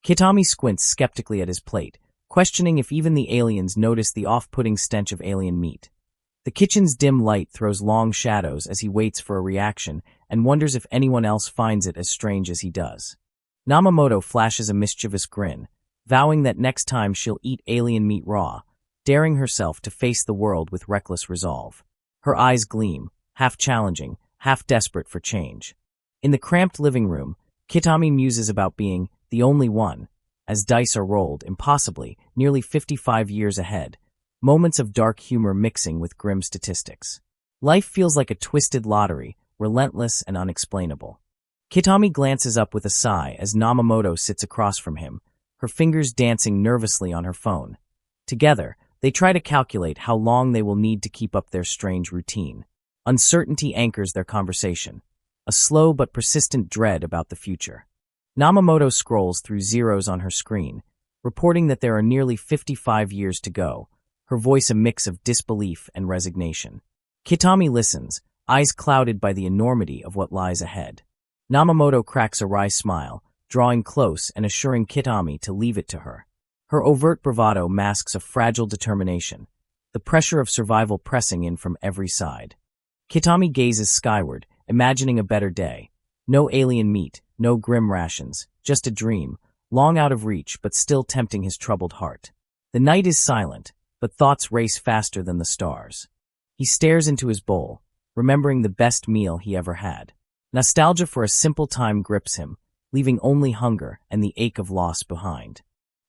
Kitami squints skeptically at his plate, questioning if even the aliens notice the off-putting stench of alien meat. The kitchen's dim light throws long shadows as he waits for a reaction and wonders if anyone else finds it as strange as he does. Namamoto flashes a mischievous grin, vowing that next time she'll eat alien meat raw, daring herself to face the world with reckless resolve. Her eyes gleam, half challenging, half desperate for change. In the cramped living room, Kitami muses about being the only one, as dice are rolled, impossibly, nearly 55 years ahead, moments of dark humor mixing with grim statistics. Life feels like a twisted lottery, relentless and unexplainable. Kitami glances up with a sigh as Namamoto sits across from him, her fingers dancing nervously on her phone. Together, they try to calculate how long they will need to keep up their strange routine. Uncertainty anchors their conversation, a slow but persistent dread about the future. Namamoto scrolls through zeros on her screen, reporting that there are nearly 55 years to go, her voice a mix of disbelief and resignation. Kitami listens, eyes clouded by the enormity of what lies ahead. Namamoto cracks a wry smile, drawing close and assuring Kitami to leave it to her. Her overt bravado masks a fragile determination, the pressure of survival pressing in from every side. Kitami gazes skyward, imagining a better day. No alien meat, no grim rations, just a dream, long out of reach but still tempting his troubled heart. The night is silent, but thoughts race faster than the stars. He stares into his bowl, remembering the best meal he ever had. Nostalgia for a simple time grips him, leaving only hunger and the ache of loss behind.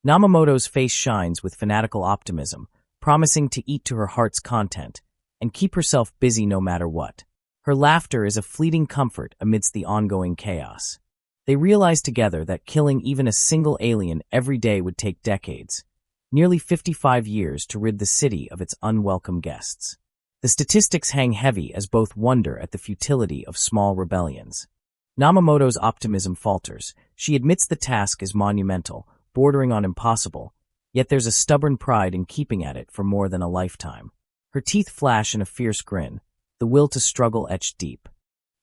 Namamoto's face shines with fanatical optimism, promising to eat to her heart's content and keep herself busy no matter what. Her laughter is a fleeting comfort amidst the ongoing chaos. They realize together that killing even a single alien every day would take decades, nearly 55 years to rid the city of its unwelcome guests. The statistics hang heavy as both wonder at the futility of small rebellions. Namamoto's optimism falters. She admits the task is monumental, bordering on impossible, yet there's a stubborn pride in keeping at it for more than a lifetime. Her teeth flash in a fierce grin, the will to struggle etched deep.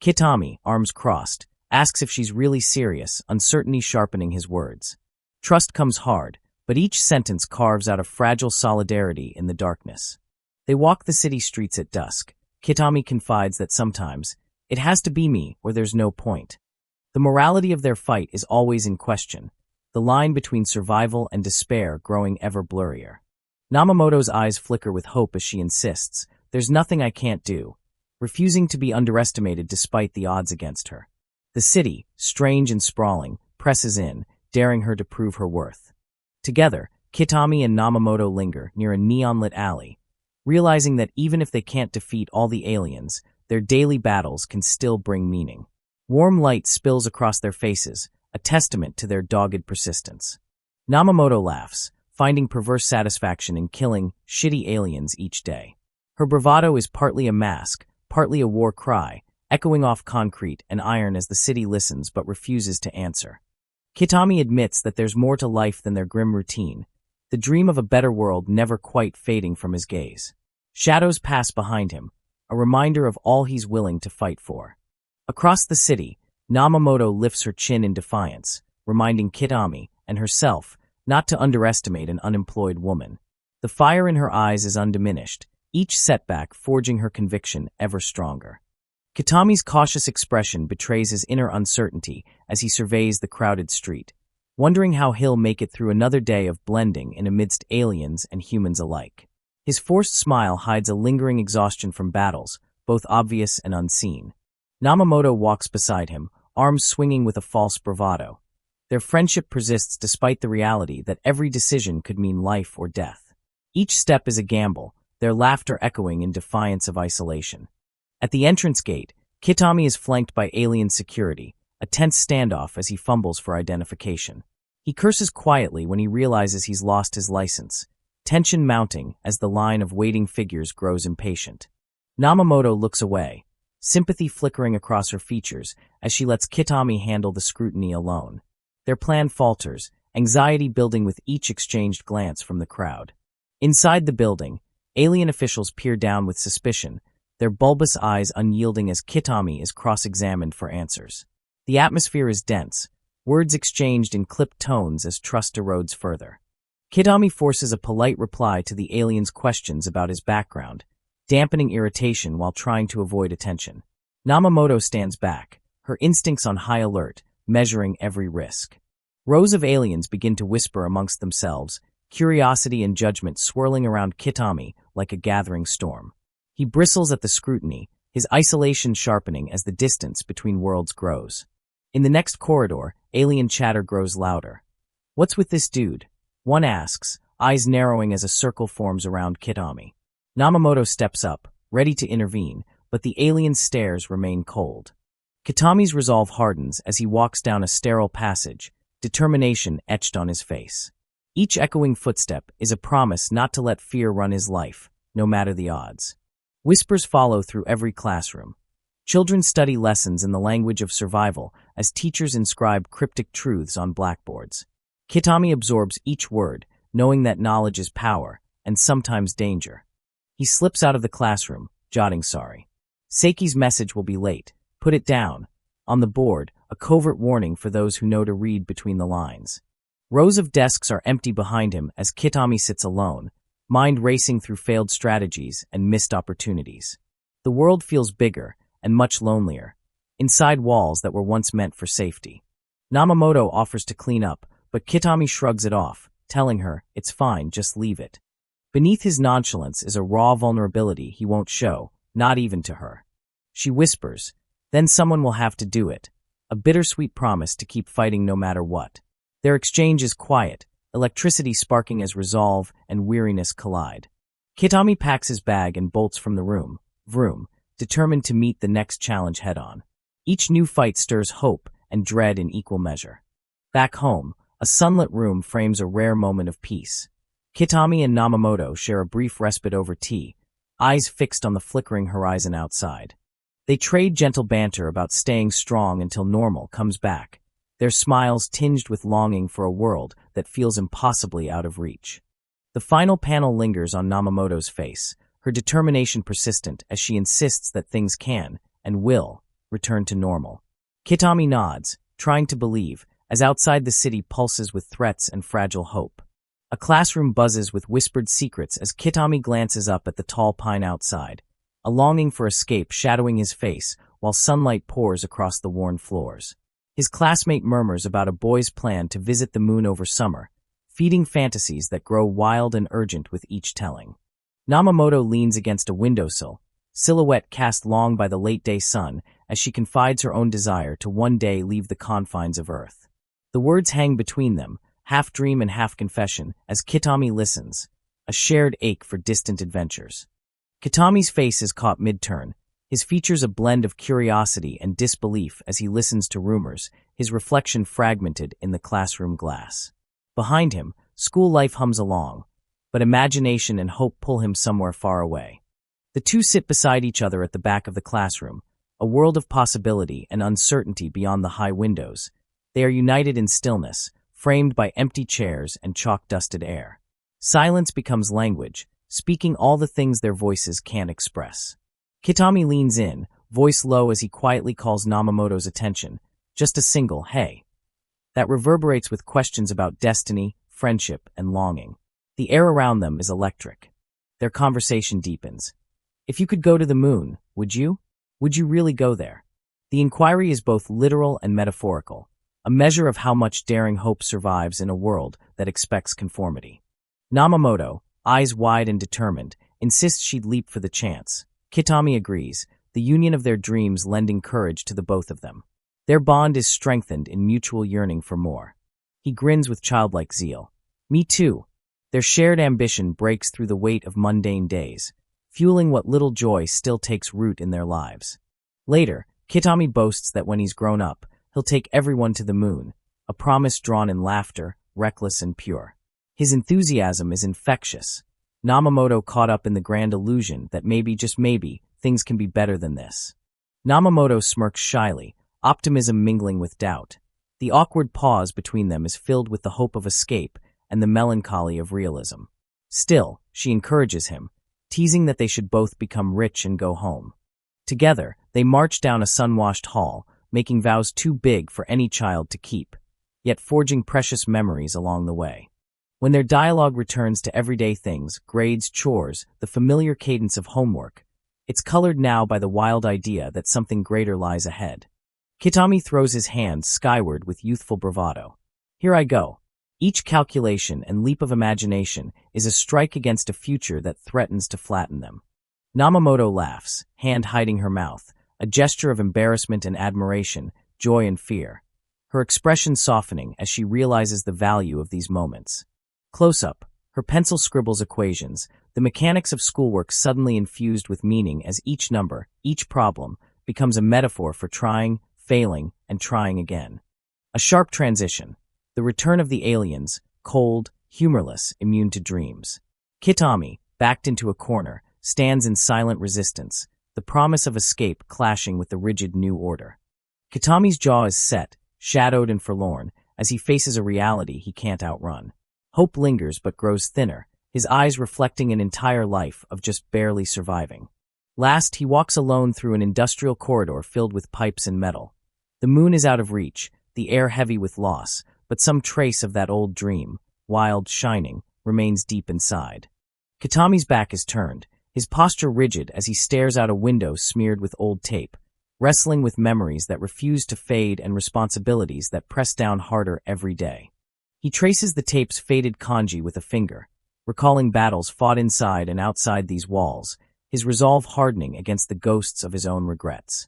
Kitami, arms crossed, asks if she's really serious, uncertainty sharpening his words. Trust comes hard, but each sentence carves out a fragile solidarity in the darkness. They walk the city streets at dusk. Kitami confides that sometimes, it has to be me or there's no point. The morality of their fight is always in question, the line between survival and despair growing ever blurrier. Namamoto's eyes flicker with hope as she insists, there's nothing I can't do, refusing to be underestimated despite the odds against her. The city, strange and sprawling, presses in, daring her to prove her worth. Together, Kitami and Namamoto linger near a neon-lit alley, realizing that even if they can't defeat all the aliens, their daily battles can still bring meaning. Warm light spills across their faces, a testament to their dogged persistence. Namamoto laughs, finding perverse satisfaction in killing shitty aliens each day. Her bravado is partly a mask, partly a war cry, echoing off concrete and iron as the city listens but refuses to answer. Kitami admits that there's more to life than their grim routine, the dream of a better world never quite fading from his gaze. Shadows pass behind him, a reminder of all he's willing to fight for. Across the city, Namamoto lifts her chin in defiance, reminding Kitami and herself not to underestimate an unemployed woman. The fire in her eyes is undiminished, each setback forging her conviction ever stronger. Kitami's cautious expression betrays his inner uncertainty as he surveys the crowded street, wondering how he'll make it through another day of blending in amidst aliens and humans alike. His forced smile hides a lingering exhaustion from battles, both obvious and unseen. Namamoto walks beside him, arms swinging with a false bravado. Their friendship persists despite the reality that every decision could mean life or death. Each step is a gamble, their laughter echoing in defiance of isolation. At the entrance gate, Kitami is flanked by alien security, a tense standoff as he fumbles for identification. He curses quietly when he realizes he's lost his license, tension mounting as the line of waiting figures grows impatient. Namamoto looks away, sympathy flickering across her features as she lets Kitami handle the scrutiny alone. Their plan falters, anxiety building with each exchanged glance from the crowd. Inside the building, alien officials peer down with suspicion, their bulbous eyes unyielding as Kitami is cross-examined for answers. The atmosphere is dense, words exchanged in clipped tones as trust erodes further. Kitami forces a polite reply to the alien's questions about his background, dampening irritation while trying to avoid attention. Namamoto stands back, her instincts on high alert, measuring every risk. Rows of aliens begin to whisper amongst themselves, curiosity and judgment swirling around Kitami like a gathering storm. He bristles at the scrutiny, his isolation sharpening as the distance between worlds grows. In the next corridor, alien chatter grows louder. "What's with this dude?" one asks, eyes narrowing as a circle forms around Kitami. Namamoto steps up, ready to intervene, but the alien's stares remain cold. Kitami's resolve hardens as he walks down a sterile passage, determination etched on his face. Each echoing footstep is a promise not to let fear run his life, no matter the odds. Whispers follow through every classroom. Children study lessons in the language of survival as teachers inscribe cryptic truths on blackboards. Kitami absorbs each word, knowing that knowledge is power, and sometimes danger. He slips out of the classroom, jotting sorry. Seiki's message will be late. Put it down. On the board, a covert warning for those who know to read between the lines. Rows of desks are empty behind him as Kitami sits alone, mind racing through failed strategies and missed opportunities. The world feels bigger and much lonelier, inside walls that were once meant for safety. Namamoto offers to clean up, but Kitami shrugs it off, telling her, "It's fine, just leave it." Beneath his nonchalance is a raw vulnerability he won't show, not even to her. She whispers, "Then someone will have to do it," a bittersweet promise to keep fighting no matter what. Their exchange is quiet, electricity sparking as resolve and weariness collide. Kitami packs his bag and bolts from the room, vroom, determined to meet the next challenge head-on. Each new fight stirs hope and dread in equal measure. Back home, a sunlit room frames a rare moment of peace. Kitami and Namamoto share a brief respite over tea, eyes fixed on the flickering horizon outside. They trade gentle banter about staying strong until normal comes back, their smiles tinged with longing for a world that feels impossibly out of reach. The final panel lingers on Namamoto's face, her determination persistent as she insists that things can, and will, return to normal. Kitami nods, trying to believe, as outside the city pulses with threats and fragile hope. A classroom buzzes with whispered secrets as Kitami glances up at the tall pine outside, a longing for escape shadowing his face while sunlight pours across the worn floors. His classmate murmurs about a boy's plan to visit the moon over summer, feeding fantasies that grow wild and urgent with each telling. Namamoto leans against a windowsill, silhouette cast long by the late-day sun as she confides her own desire to one day leave the confines of Earth. The words hang between them, half dream and half confession, as Kitami listens, a shared ache for distant adventures. Kitami's face is caught mid-turn, his features a blend of curiosity and disbelief as he listens to rumors, his reflection fragmented in the classroom glass. Behind him, school life hums along, but imagination and hope pull him somewhere far away. The two sit beside each other at the back of the classroom, a world of possibility and uncertainty beyond the high windows. They are united in stillness, framed by empty chairs and chalk-dusted air. Silence becomes language, speaking all the things their voices can't express. Kitami leans in, voice low as he quietly calls Namamoto's attention, just a single "hey," that reverberates with questions about destiny, friendship, and longing. The air around them is electric. Their conversation deepens. If you could go to the moon, would you? Would you really go there? The inquiry is both literal and metaphorical, a measure of how much daring hope survives in a world that expects conformity. Namamoto, eyes wide and determined, insists she'd leap for the chance. Kitami agrees, the union of their dreams lending courage to the both of them. Their bond is strengthened in mutual yearning for more. He grins with childlike zeal. Me too. Their shared ambition breaks through the weight of mundane days, fueling what little joy still takes root in their lives. Later, Kitami boasts that when he's grown up, he'll take everyone to the moon, a promise drawn in laughter, reckless and pure. His enthusiasm is infectious. Namamoto caught up in the grand illusion that maybe, just maybe, things can be better than this. Namamoto smirks shyly, optimism mingling with doubt. The awkward pause between them is filled with the hope of escape and the melancholy of realism. Still, she encourages him, teasing that they should both become rich and go home. Together, they march down a sun-washed hall, making vows too big for any child to keep, yet forging precious memories along the way. When their dialogue returns to everyday things, grades, chores, the familiar cadence of homework, it's colored now by the wild idea that something greater lies ahead. Kitami throws his hands skyward with youthful bravado. Here I go. Each calculation and leap of imagination is a strike against a future that threatens to flatten them. Namamoto laughs, hand hiding her mouth, a gesture of embarrassment and admiration, joy and fear, her expression softening as she realizes the value of these moments. Close up, her pencil scribbles equations, the mechanics of schoolwork suddenly infused with meaning as each number, each problem, becomes a metaphor for trying, failing, and trying again. A sharp transition, the return of the aliens, cold, humorless, immune to dreams. Kitami, backed into a corner, stands in silent resistance, the promise of escape clashing with the rigid new order. Kitami's jaw is set, shadowed and forlorn, as he faces a reality he can't outrun. Hope lingers but grows thinner, his eyes reflecting an entire life of just barely surviving. Last, he walks alone through an industrial corridor filled with pipes and metal. The moon is out of reach, the air heavy with loss, but some trace of that old dream, wild, shining, remains deep inside. Kitami's back is turned, his posture rigid as he stares out a window smeared with old tape, wrestling with memories that refuse to fade and responsibilities that press down harder every day. He traces the tape's faded kanji with a finger, recalling battles fought inside and outside these walls, his resolve hardening against the ghosts of his own regrets.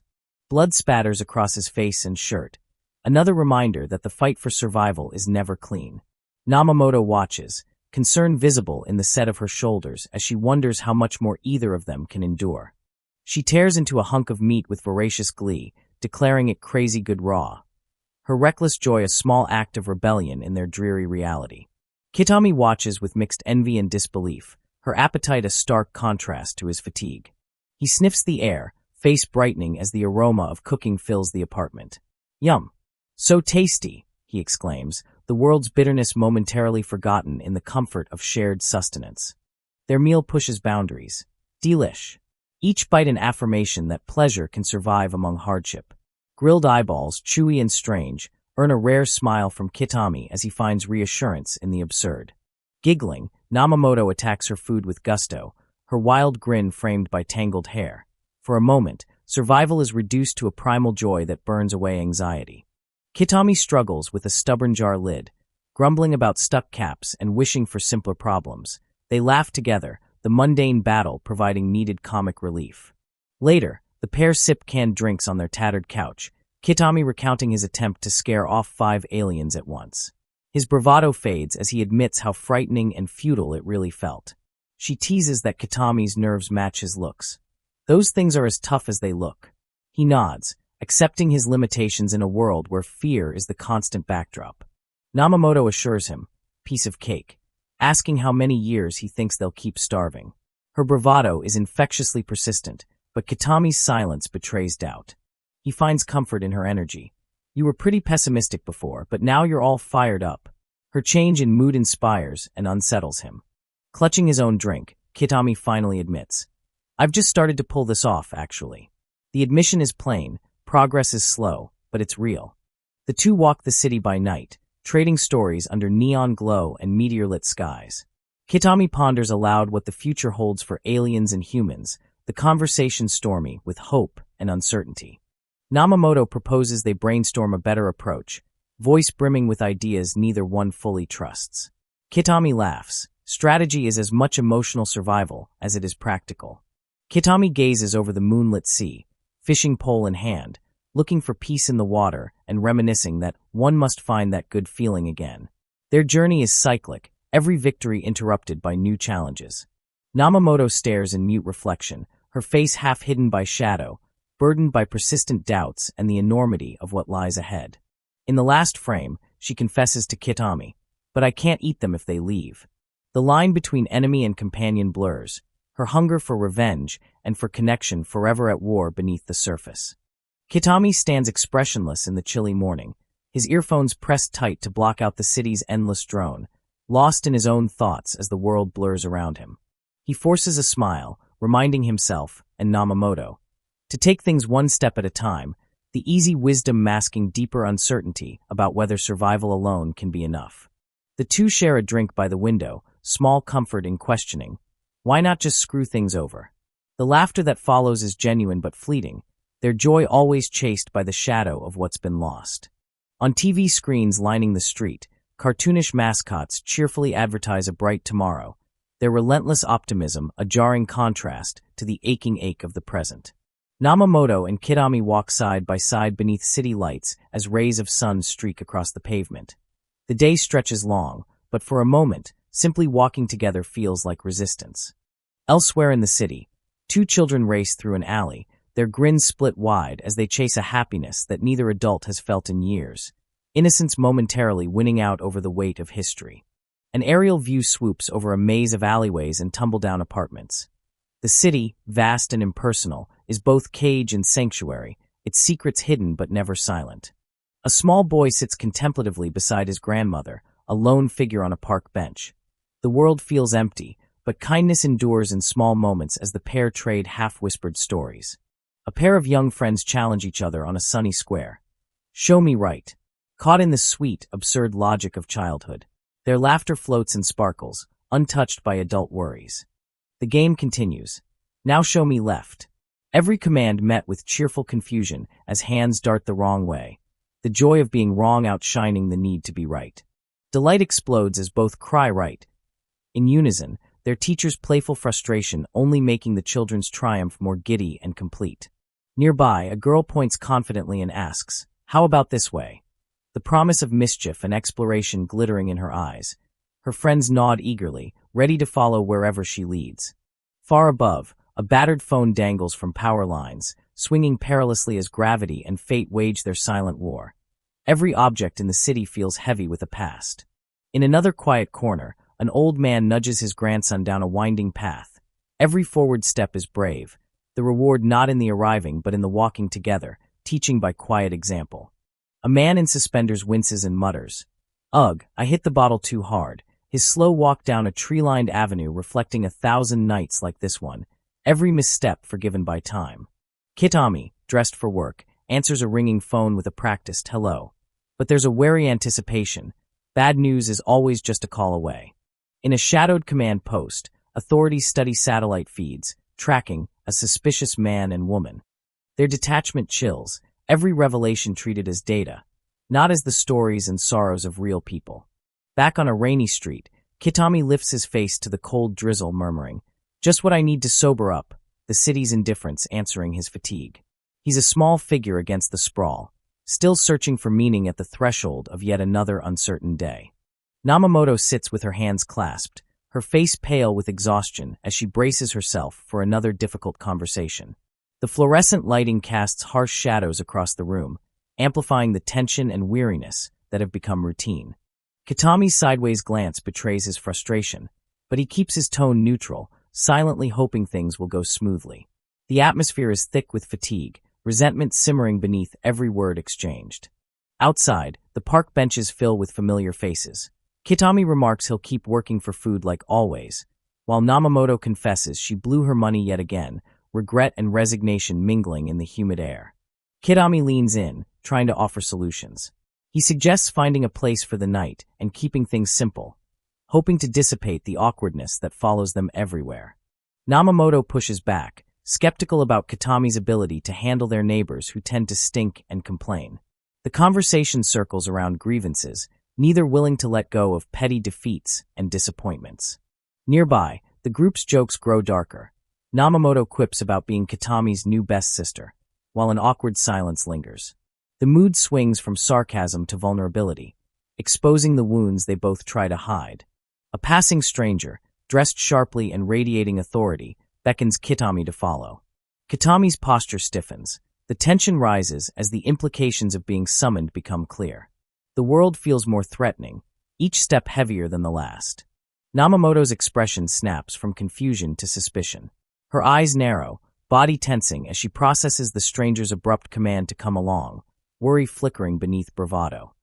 Blood spatters across his face and shirt, another reminder that the fight for survival is never clean. Namamoto watches, concern visible in the set of her shoulders as she wonders how much more either of them can endure. She tears into a hunk of meat with voracious glee, declaring it crazy good raw. Her reckless joy a small act of rebellion in their dreary reality. Kitami watches with mixed envy and disbelief, her appetite a stark contrast to his fatigue. He sniffs the air, face brightening as the aroma of cooking fills the apartment. Yum! So tasty, he exclaims, the world's bitterness momentarily forgotten in the comfort of shared sustenance. Their meal pushes boundaries. Delish. Each bite an affirmation that pleasure can survive among hardship. Grilled eyeballs, chewy and strange, earn a rare smile from Kitami as he finds reassurance in the absurd. Giggling, Namamoto attacks her food with gusto, her wild grin framed by tangled hair. For a moment, survival is reduced to a primal joy that burns away anxiety. Kitami struggles with a stubborn jar lid, grumbling about stuck caps and wishing for simpler problems. They laugh together, the mundane battle providing needed comic relief. Later, the pair sip canned drinks on their tattered couch, Kitami recounting his attempt to scare off 5 aliens at once. His bravado fades as he admits how frightening and futile it really felt. She teases that Kitami's nerves match his looks. Those things are as tough as they look. He nods, accepting his limitations in a world where fear is the constant backdrop. Namamoto assures him, piece of cake, asking how many years he thinks they'll keep starving. Her bravado is infectiously persistent, but Kitami's silence betrays doubt. He finds comfort in her energy. You were pretty pessimistic before, but now you're all fired up. Her change in mood inspires and unsettles him. Clutching his own drink, Kitami finally admits, I've just started to pull this off, actually. The admission is plain, progress is slow, but it's real. The two walk the city by night, trading stories under neon glow and meteor-lit skies. Kitami ponders aloud what the future holds for aliens and humans, the conversation stormy with hope and uncertainty. Namamoto proposes they brainstorm a better approach, voice brimming with ideas neither one fully trusts. Kitami laughs. Strategy is as much emotional survival as it is practical. Kitami gazes over the moonlit sea, fishing pole in hand, looking for peace in the water and reminiscing that one must find that good feeling again. Their journey is cyclic, every victory interrupted by new challenges. Namamoto stares in mute reflection, her face half hidden by shadow, burdened by persistent doubts and the enormity of what lies ahead. In the last frame, she confesses to Kitami, but I can't eat them if they leave. The line between enemy and companion blurs, her hunger for revenge and for connection forever at war beneath the surface. Kitami stands expressionless in the chilly morning, his earphones pressed tight to block out the city's endless drone, lost in his own thoughts as the world blurs around him. He forces a smile, reminding himself, and Namamoto, to take things one step at a time, the easy wisdom masking deeper uncertainty about whether survival alone can be enough. The two share a drink by the window, small comfort in questioning. Why not just screw things over? The laughter that follows is genuine but fleeting, their joy always chased by the shadow of what's been lost. On TV screens lining the street, cartoonish mascots cheerfully advertise a bright tomorrow, their relentless optimism a jarring contrast to the aching ache of the present. Namamoto and Kitami walk side by side beneath city lights as rays of sun streak across the pavement. The day stretches long, but for a moment, simply walking together feels like resistance. Elsewhere in the city, two children race through an alley, their grins split wide as they chase a happiness that neither adult has felt in years, innocence momentarily winning out over the weight of history. An aerial view swoops over a maze of alleyways and tumble-down apartments. The city, vast and impersonal, is both cage and sanctuary, its secrets hidden but never silent. A small boy sits contemplatively beside his grandmother, a lone figure on a park bench. The world feels empty, but kindness endures in small moments as the pair trade half-whispered stories. A pair of young friends challenge each other on a sunny square. Show me right. Caught in the sweet, absurd logic of childhood. Their laughter floats and sparkles, untouched by adult worries. The game continues. Now show me left. Every command met with cheerful confusion as hands dart the wrong way, the joy of being wrong outshining the need to be right. Delight explodes as both cry right. In unison, their teacher's playful frustration only making the children's triumph more giddy and complete. Nearby, a girl points confidently and asks, "How about this way?" The promise of mischief and exploration glittering in her eyes. Her friends nod eagerly, ready to follow wherever she leads. Far above, a battered phone dangles from power lines, swinging perilously as gravity and fate wage their silent war. Every object in the city feels heavy with a past. In another quiet corner, an old man nudges his grandson down a winding path. Every forward step is brave, the reward not in the arriving but in the walking together, teaching by quiet example. A man in suspenders winces and mutters, "Ugh, I hit the bottle too hard." His slow walk down a tree-lined avenue reflecting 1,000 nights like this one, every misstep forgiven by time. Kitami, dressed for work, answers a ringing phone with a practiced hello. But there's a wary anticipation. Bad news is always just a call away. In a shadowed command post, authorities study satellite feeds, tracking a suspicious man and woman. Their detachment chills, every revelation treated as data, not as the stories and sorrows of real people. Back on a rainy street, Kitami lifts his face to the cold drizzle, murmuring, "Just what I need to sober up," the city's indifference answering his fatigue. He's a small figure against the sprawl, still searching for meaning at the threshold of yet another uncertain day. Namamoto sits with her hands clasped, her face pale with exhaustion as she braces herself for another difficult conversation. The fluorescent lighting casts harsh shadows across the room, amplifying the tension and weariness that have become routine. Kitami's sideways glance betrays his frustration, but he keeps his tone neutral, silently hoping things will go smoothly. The atmosphere is thick with fatigue, resentment simmering beneath every word exchanged. Outside, the park benches fill with familiar faces. Kitami remarks he'll keep working for food like always, while Namamoto confesses she blew her money yet again, regret and resignation mingling in the humid air. Kitami leans in, trying to offer solutions. He suggests finding a place for the night and keeping things simple, hoping to dissipate the awkwardness that follows them everywhere. Namamoto pushes back, skeptical about Kitami's ability to handle their neighbors who tend to stink and complain. The conversation circles around grievances, neither willing to let go of petty defeats and disappointments. Nearby, the group's jokes grow darker. Namamoto quips about being Kitami's new best sister, while an awkward silence lingers. The mood swings from sarcasm to vulnerability, exposing the wounds they both try to hide. A passing stranger, dressed sharply and radiating authority, beckons Kitami to follow. Kitami's posture stiffens. The tension rises as the implications of being summoned become clear. The world feels more threatening, each step heavier than the last. Namamoto's expression snaps from confusion to suspicion. Her eyes narrow, body tensing as she processes the stranger's abrupt command to come along, worry flickering beneath bravado.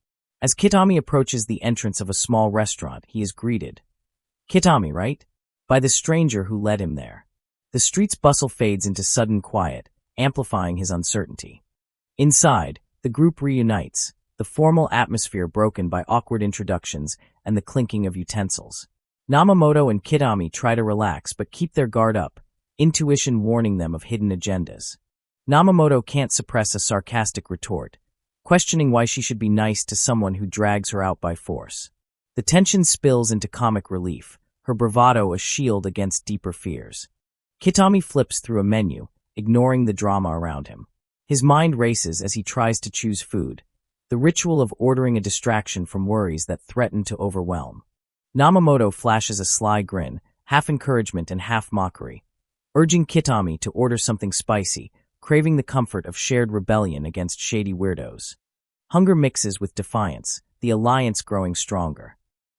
As Kitami approaches the entrance of a small restaurant, he is greeted. "Kitami, right?" by the stranger who led him there. The street's bustle fades into sudden quiet, amplifying his uncertainty. Inside, the group reunites, the formal atmosphere broken by awkward introductions and the clinking of utensils. Namamoto and Kitami try to relax but keep their guard up, intuition warning them of hidden agendas. Namamoto can't suppress a sarcastic retort, questioning why she should be nice to someone who drags her out by force. The tension spills into comic relief, her bravado a shield against deeper fears. Kitami flips through a menu, ignoring the drama around him. His mind races as he tries to choose food, the ritual of ordering a distraction from worries that threaten to overwhelm. Namamoto flashes a sly grin, half encouragement and half mockery, urging Kitami to order something spicy, craving the comfort of shared rebellion against shady weirdos. Hunger mixes with defiance, the alliance growing stronger.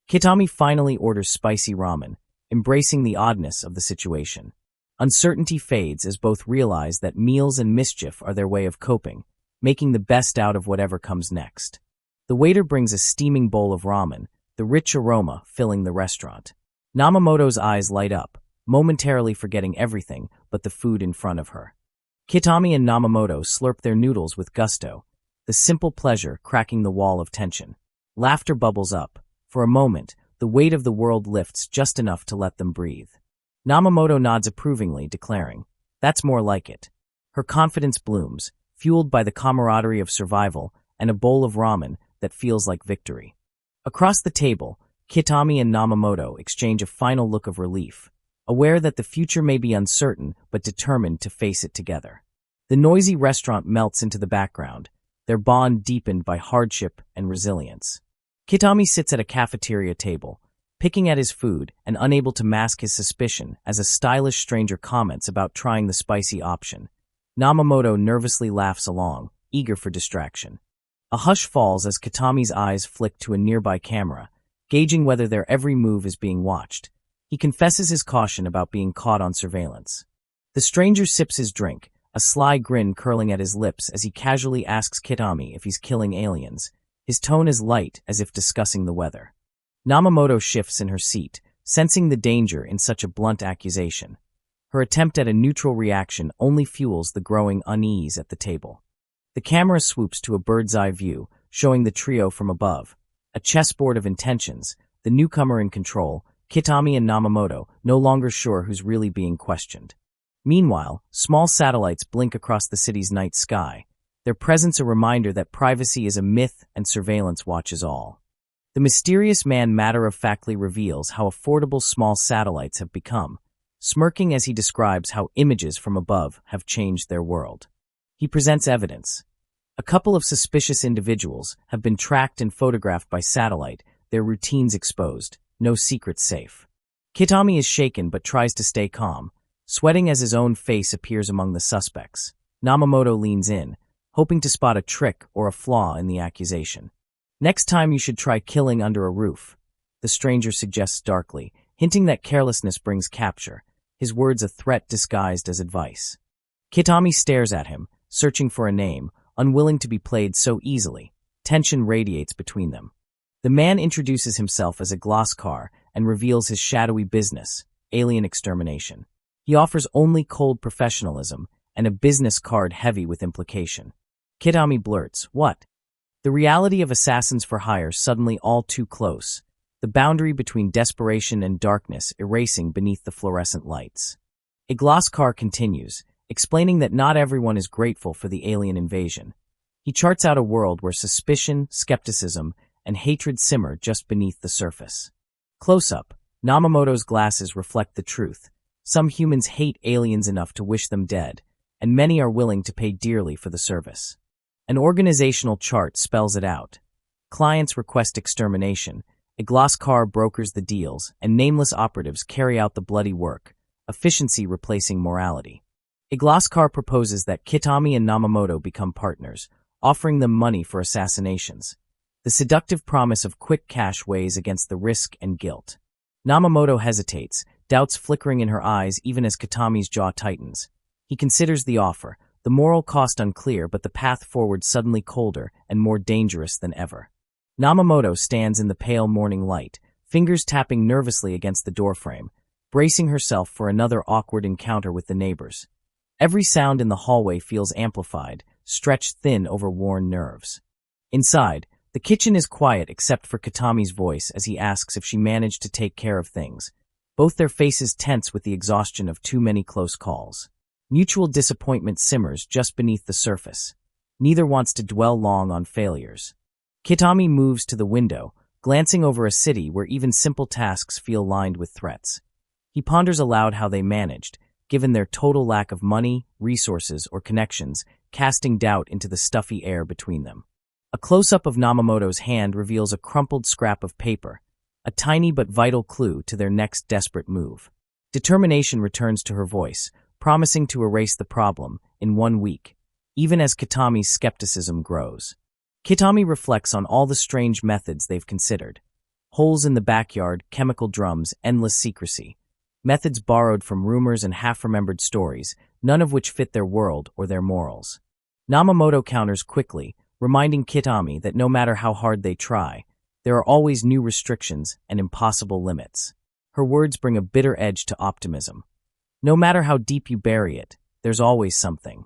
Kitami finally orders spicy ramen, embracing the oddness of the situation. Uncertainty fades as both realize that meals and mischief are their way of coping, making the best out of whatever comes next. The waiter brings a steaming bowl of ramen, the rich aroma filling the restaurant. Namamoto's eyes light up, momentarily forgetting everything but the food in front of her. Kitami and Namamoto slurp their noodles with gusto, the simple pleasure cracking the wall of tension. Laughter bubbles up. For a moment, the weight of the world lifts just enough to let them breathe. Namamoto nods approvingly, declaring, "That's more like it." Her confidence blooms, fueled by the camaraderie of survival and a bowl of ramen that feels like victory. Across the table, Kitami and Namamoto exchange a final look of relief, aware that the future may be uncertain but determined to face it together. The noisy restaurant melts into the background, their bond deepened by hardship and resilience. Kitami sits at a cafeteria table, picking at his food and unable to mask his suspicion as a stylish stranger comments about trying the spicy option. Namamoto nervously laughs along, eager for distraction. A hush falls as Kitami's eyes flick to a nearby camera, gauging whether their every move is being watched. He confesses his caution about being caught on surveillance. The stranger sips his drink, a sly grin curling at his lips as he casually asks Kitami if he's killing aliens. His tone is light, as if discussing the weather. Namamoto shifts in her seat, sensing the danger in such a blunt accusation. Her attempt at a neutral reaction only fuels the growing unease at the table. The camera swoops to a bird's-eye view, showing the trio from above. A chessboard of intentions, the newcomer in control, Kitami and Namamoto, no longer sure who's really being questioned. Meanwhile, small satellites blink across the city's night sky, their presence a reminder that privacy is a myth and surveillance watches all. The mysterious man matter-of-factly reveals how affordable small satellites have become, smirking as he describes how images from above have changed their world. He presents evidence. A couple of suspicious individuals have been tracked and photographed by satellite, their routines exposed, no secrets safe. Kitami is shaken but tries to stay calm, sweating as his own face appears among the suspects. Namamoto leans in, hoping to spot a trick or a flaw in the accusation. "Next time you should try killing under a roof," the stranger suggests darkly, hinting that carelessness brings capture, his words a threat disguised as advice. Kitami stares at him, searching for a name, unwilling to be played so easily. Tension radiates between them. The man introduces himself as a Gloskar and reveals his shadowy business, alien extermination. He offers only cold professionalism and a business card heavy with implication. Kitami blurts, "What?" The reality of assassins for hire suddenly all too close, the boundary between desperation and darkness erasing beneath the fluorescent lights. A Gloskar continues, explaining that not everyone is grateful for the alien invasion. He charts out a world where suspicion, skepticism, and hatred simmer just beneath the surface. Close up, Namamoto's glasses reflect the truth. Some humans hate aliens enough to wish them dead, and many are willing to pay dearly for the service. An organizational chart spells it out. Clients request extermination, a Gloskar brokers the deals, and nameless operatives carry out the bloody work, efficiency replacing morality. A Gloskar proposes that Kitami and Namamoto become partners, offering them money for assassinations. The seductive promise of quick cash weighs against the risk and guilt. Namamoto hesitates, doubts flickering in her eyes even as Kitami's jaw tightens. He considers the offer, the moral cost unclear but the path forward suddenly colder and more dangerous than ever. Namamoto stands in the pale morning light, fingers tapping nervously against the doorframe, bracing herself for another awkward encounter with the neighbors. Every sound in the hallway feels amplified, stretched thin over worn nerves. Inside, the kitchen is quiet except for Kitami's voice as he asks if she managed to take care of things. Both their faces tense with the exhaustion of too many close calls. Mutual disappointment simmers just beneath the surface. Neither wants to dwell long on failures. Kitami moves to the window, glancing over a city where even simple tasks feel lined with threats. He ponders aloud how they managed, given their total lack of money, resources, or connections, casting doubt into the stuffy air between them. A close-up of Namamoto's hand reveals a crumpled scrap of paper, a tiny but vital clue to their next desperate move. Determination returns to her voice, promising to erase the problem in 1 week, even as Kitami's skepticism grows. Kitami reflects on all the strange methods they've considered. Holes in the backyard, chemical drums, endless secrecy. Methods borrowed from rumors and half-remembered stories, none of which fit their world or their morals. Namamoto counters quickly, reminding Kitami that no matter how hard they try, there are always new restrictions and impossible limits. Her words bring a bitter edge to optimism. No matter how deep you bury it, there's always something.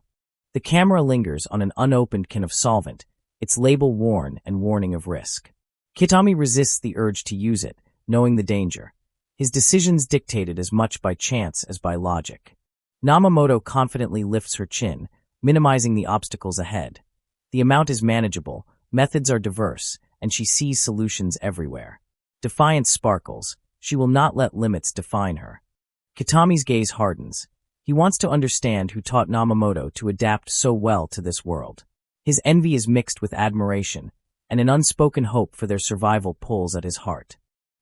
The camera lingers on an unopened can of solvent, its label worn and warning of risk. Kitami resists the urge to use it, knowing the danger. His decisions dictated as much by chance as by logic. Namamoto confidently lifts her chin, minimizing the obstacles ahead. The amount is manageable, methods are diverse, and she sees solutions everywhere. Defiance sparkles. She will not let limits define her. Kitami's gaze hardens. He wants to understand who taught Namamoto to adapt so well to this world. His envy is mixed with admiration, and an unspoken hope for their survival pulls at his heart.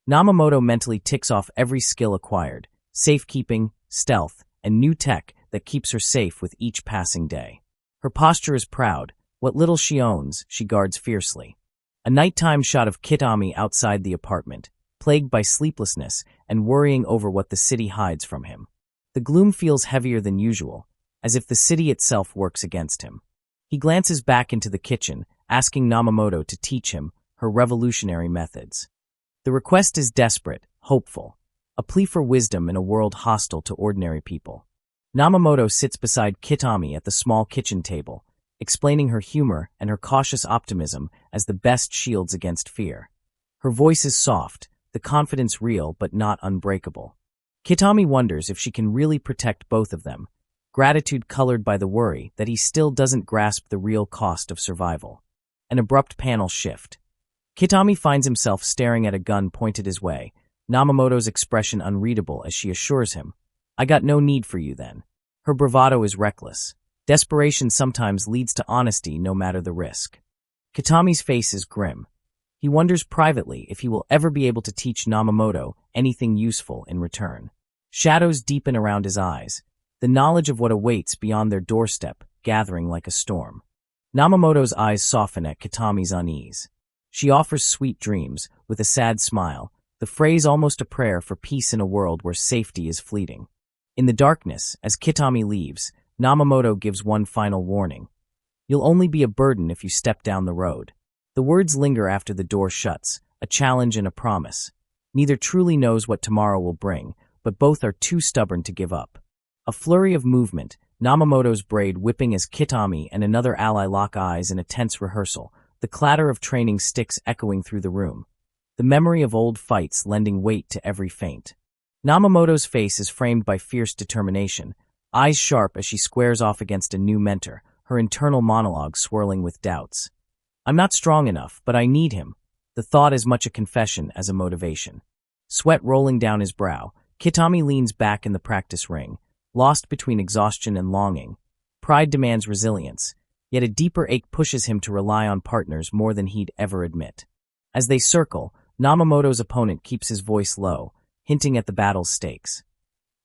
Namamoto mentally ticks off every skill acquired, safekeeping, stealth, and new tech that keeps her safe with each passing day. Her posture is proud. What little she owns, she guards fiercely. A nighttime shot of Kitami outside the apartment, plagued by sleeplessness and worrying over what the city hides from him. The gloom feels heavier than usual, as if the city itself works against him. He glances back into the kitchen, asking Namamoto to teach him her revolutionary methods. The request is desperate, hopeful, a plea for wisdom in a world hostile to ordinary people. Namamoto sits beside Kitami at the small kitchen table, explaining her humor and her cautious optimism as the best shields against fear. Her voice is soft, the confidence real but not unbreakable. Kitami wonders if she can really protect both of them, gratitude colored by the worry that he still doesn't grasp the real cost of survival. An abrupt panel shift. Kitami finds himself staring at a gun pointed his way, Namamoto's expression unreadable as she assures him, "I got no need for you then." Her bravado is reckless. Desperation sometimes leads to honesty no matter the risk. Kitami's face is grim. He wonders privately if he will ever be able to teach Namamoto anything useful in return. Shadows deepen around his eyes, the knowledge of what awaits beyond their doorstep gathering like a storm. Namamoto's eyes soften at Kitami's unease. She offers sweet dreams, with a sad smile, the phrase almost a prayer for peace in a world where safety is fleeting. In the darkness, as Kitami leaves, Namamoto gives one final warning. "You'll only be a burden if you step down the road." The words linger after the door shuts, a challenge and a promise. Neither truly knows what tomorrow will bring, but both are too stubborn to give up. A flurry of movement, Namamoto's braid whipping as Kitami and another ally lock eyes in a tense rehearsal, the clatter of training sticks echoing through the room. The memory of old fights lending weight to every feint. Namamoto's face is framed by fierce determination, eyes sharp as she squares off against a new mentor, her internal monologue swirling with doubts. "I'm not strong enough, but I need him." The thought is much a confession as a motivation. Sweat rolling down his brow, Kitami leans back in the practice ring, lost between exhaustion and longing. Pride demands resilience, yet a deeper ache pushes him to rely on partners more than he'd ever admit. As they circle, Namamoto's opponent keeps his voice low, hinting at the battle's stakes.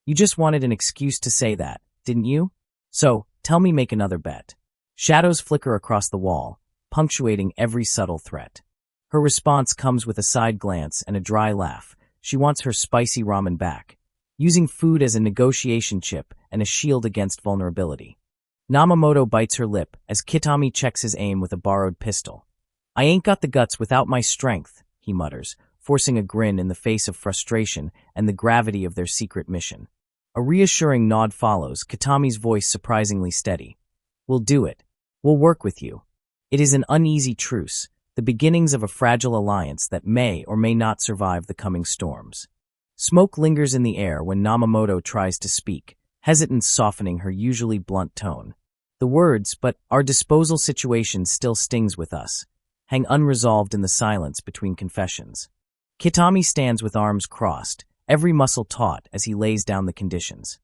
"You just wanted an excuse to say that, didn't you? So, tell me, make another bet." Shadows flicker across the wall, punctuating every subtle threat. Her response comes with a side glance and a dry laugh. She wants her spicy ramen back, using food as a negotiation chip and a shield against vulnerability. Namamoto bites her lip as Kitami checks his aim with a borrowed pistol. "I ain't got the guts without my strength," he mutters, forcing a grin in the face of frustration and the gravity of their secret mission. A reassuring nod follows, Kitami's voice surprisingly steady. "We'll do it. We'll work with you." It is an uneasy truce, the beginnings of a fragile alliance that may or may not survive the coming storms. Smoke lingers in the air when Namamoto tries to speak, hesitance softening her usually blunt tone. The words, "but our disposal situation still stings with us," hang unresolved in the silence between confessions. Kitami stands with arms crossed, every muscle taut as he lays down the conditions.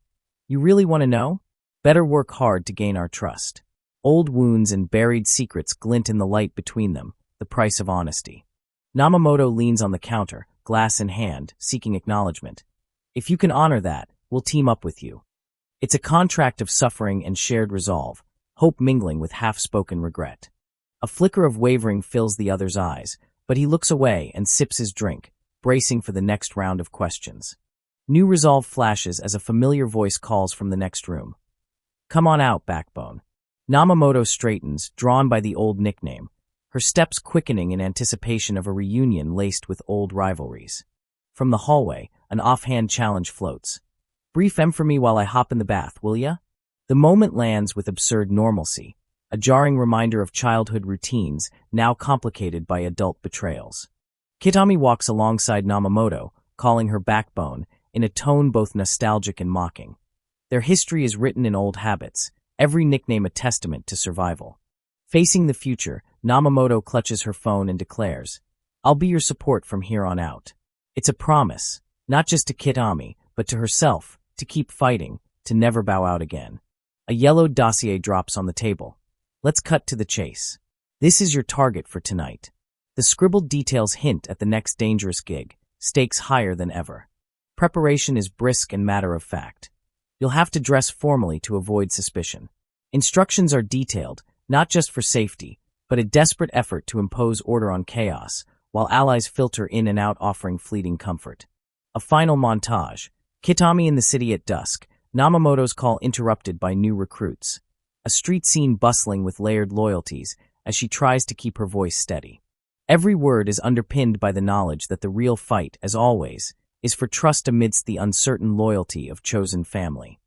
"You really want to know? Better work hard to gain our trust." Old wounds and buried secrets glint in the light between them, the price of honesty. Namamoto leans on the counter, glass in hand, seeking acknowledgement. "If you can honor that, we'll team up with you." It's a contract of suffering and shared resolve, hope mingling with half-spoken regret. A flicker of wavering fills the other's eyes, but he looks away and sips his drink, bracing for the next round of questions. New resolve flashes as a familiar voice calls from the next room. "Come on out, Backbone." Namamoto straightens, drawn by the old nickname, her steps quickening in anticipation of a reunion laced with old rivalries. From the hallway, an offhand challenge floats. "Brief em for me while I hop in the bath, will ya?" The moment lands with absurd normalcy, a jarring reminder of childhood routines now complicated by adult betrayals. Kitami walks alongside Namamoto, calling her Backbone, in a tone both nostalgic and mocking. Their history is written in old habits, every nickname a testament to survival. Facing the future, Namamoto clutches her phone and declares, "I'll be your support from here on out." It's a promise, not just to Kitami, but to herself, to keep fighting, to never bow out again. A yellowed dossier drops on the table. Let's cut to the chase. This is your target for tonight. The scribbled details hint at the next dangerous gig, stakes higher than ever. Preparation is brisk and matter-of-fact. You'll have to dress formally to avoid suspicion. Instructions are detailed, not just for safety, but a desperate effort to impose order on chaos, while allies filter in and out offering fleeting comfort. A final montage. Kitami in the city at dusk, Namamoto's call interrupted by new recruits. A street scene bustling with layered loyalties as she tries to keep her voice steady. Every word is underpinned by the knowledge that the real fight, as always, is for trust amidst the uncertain loyalty of chosen family.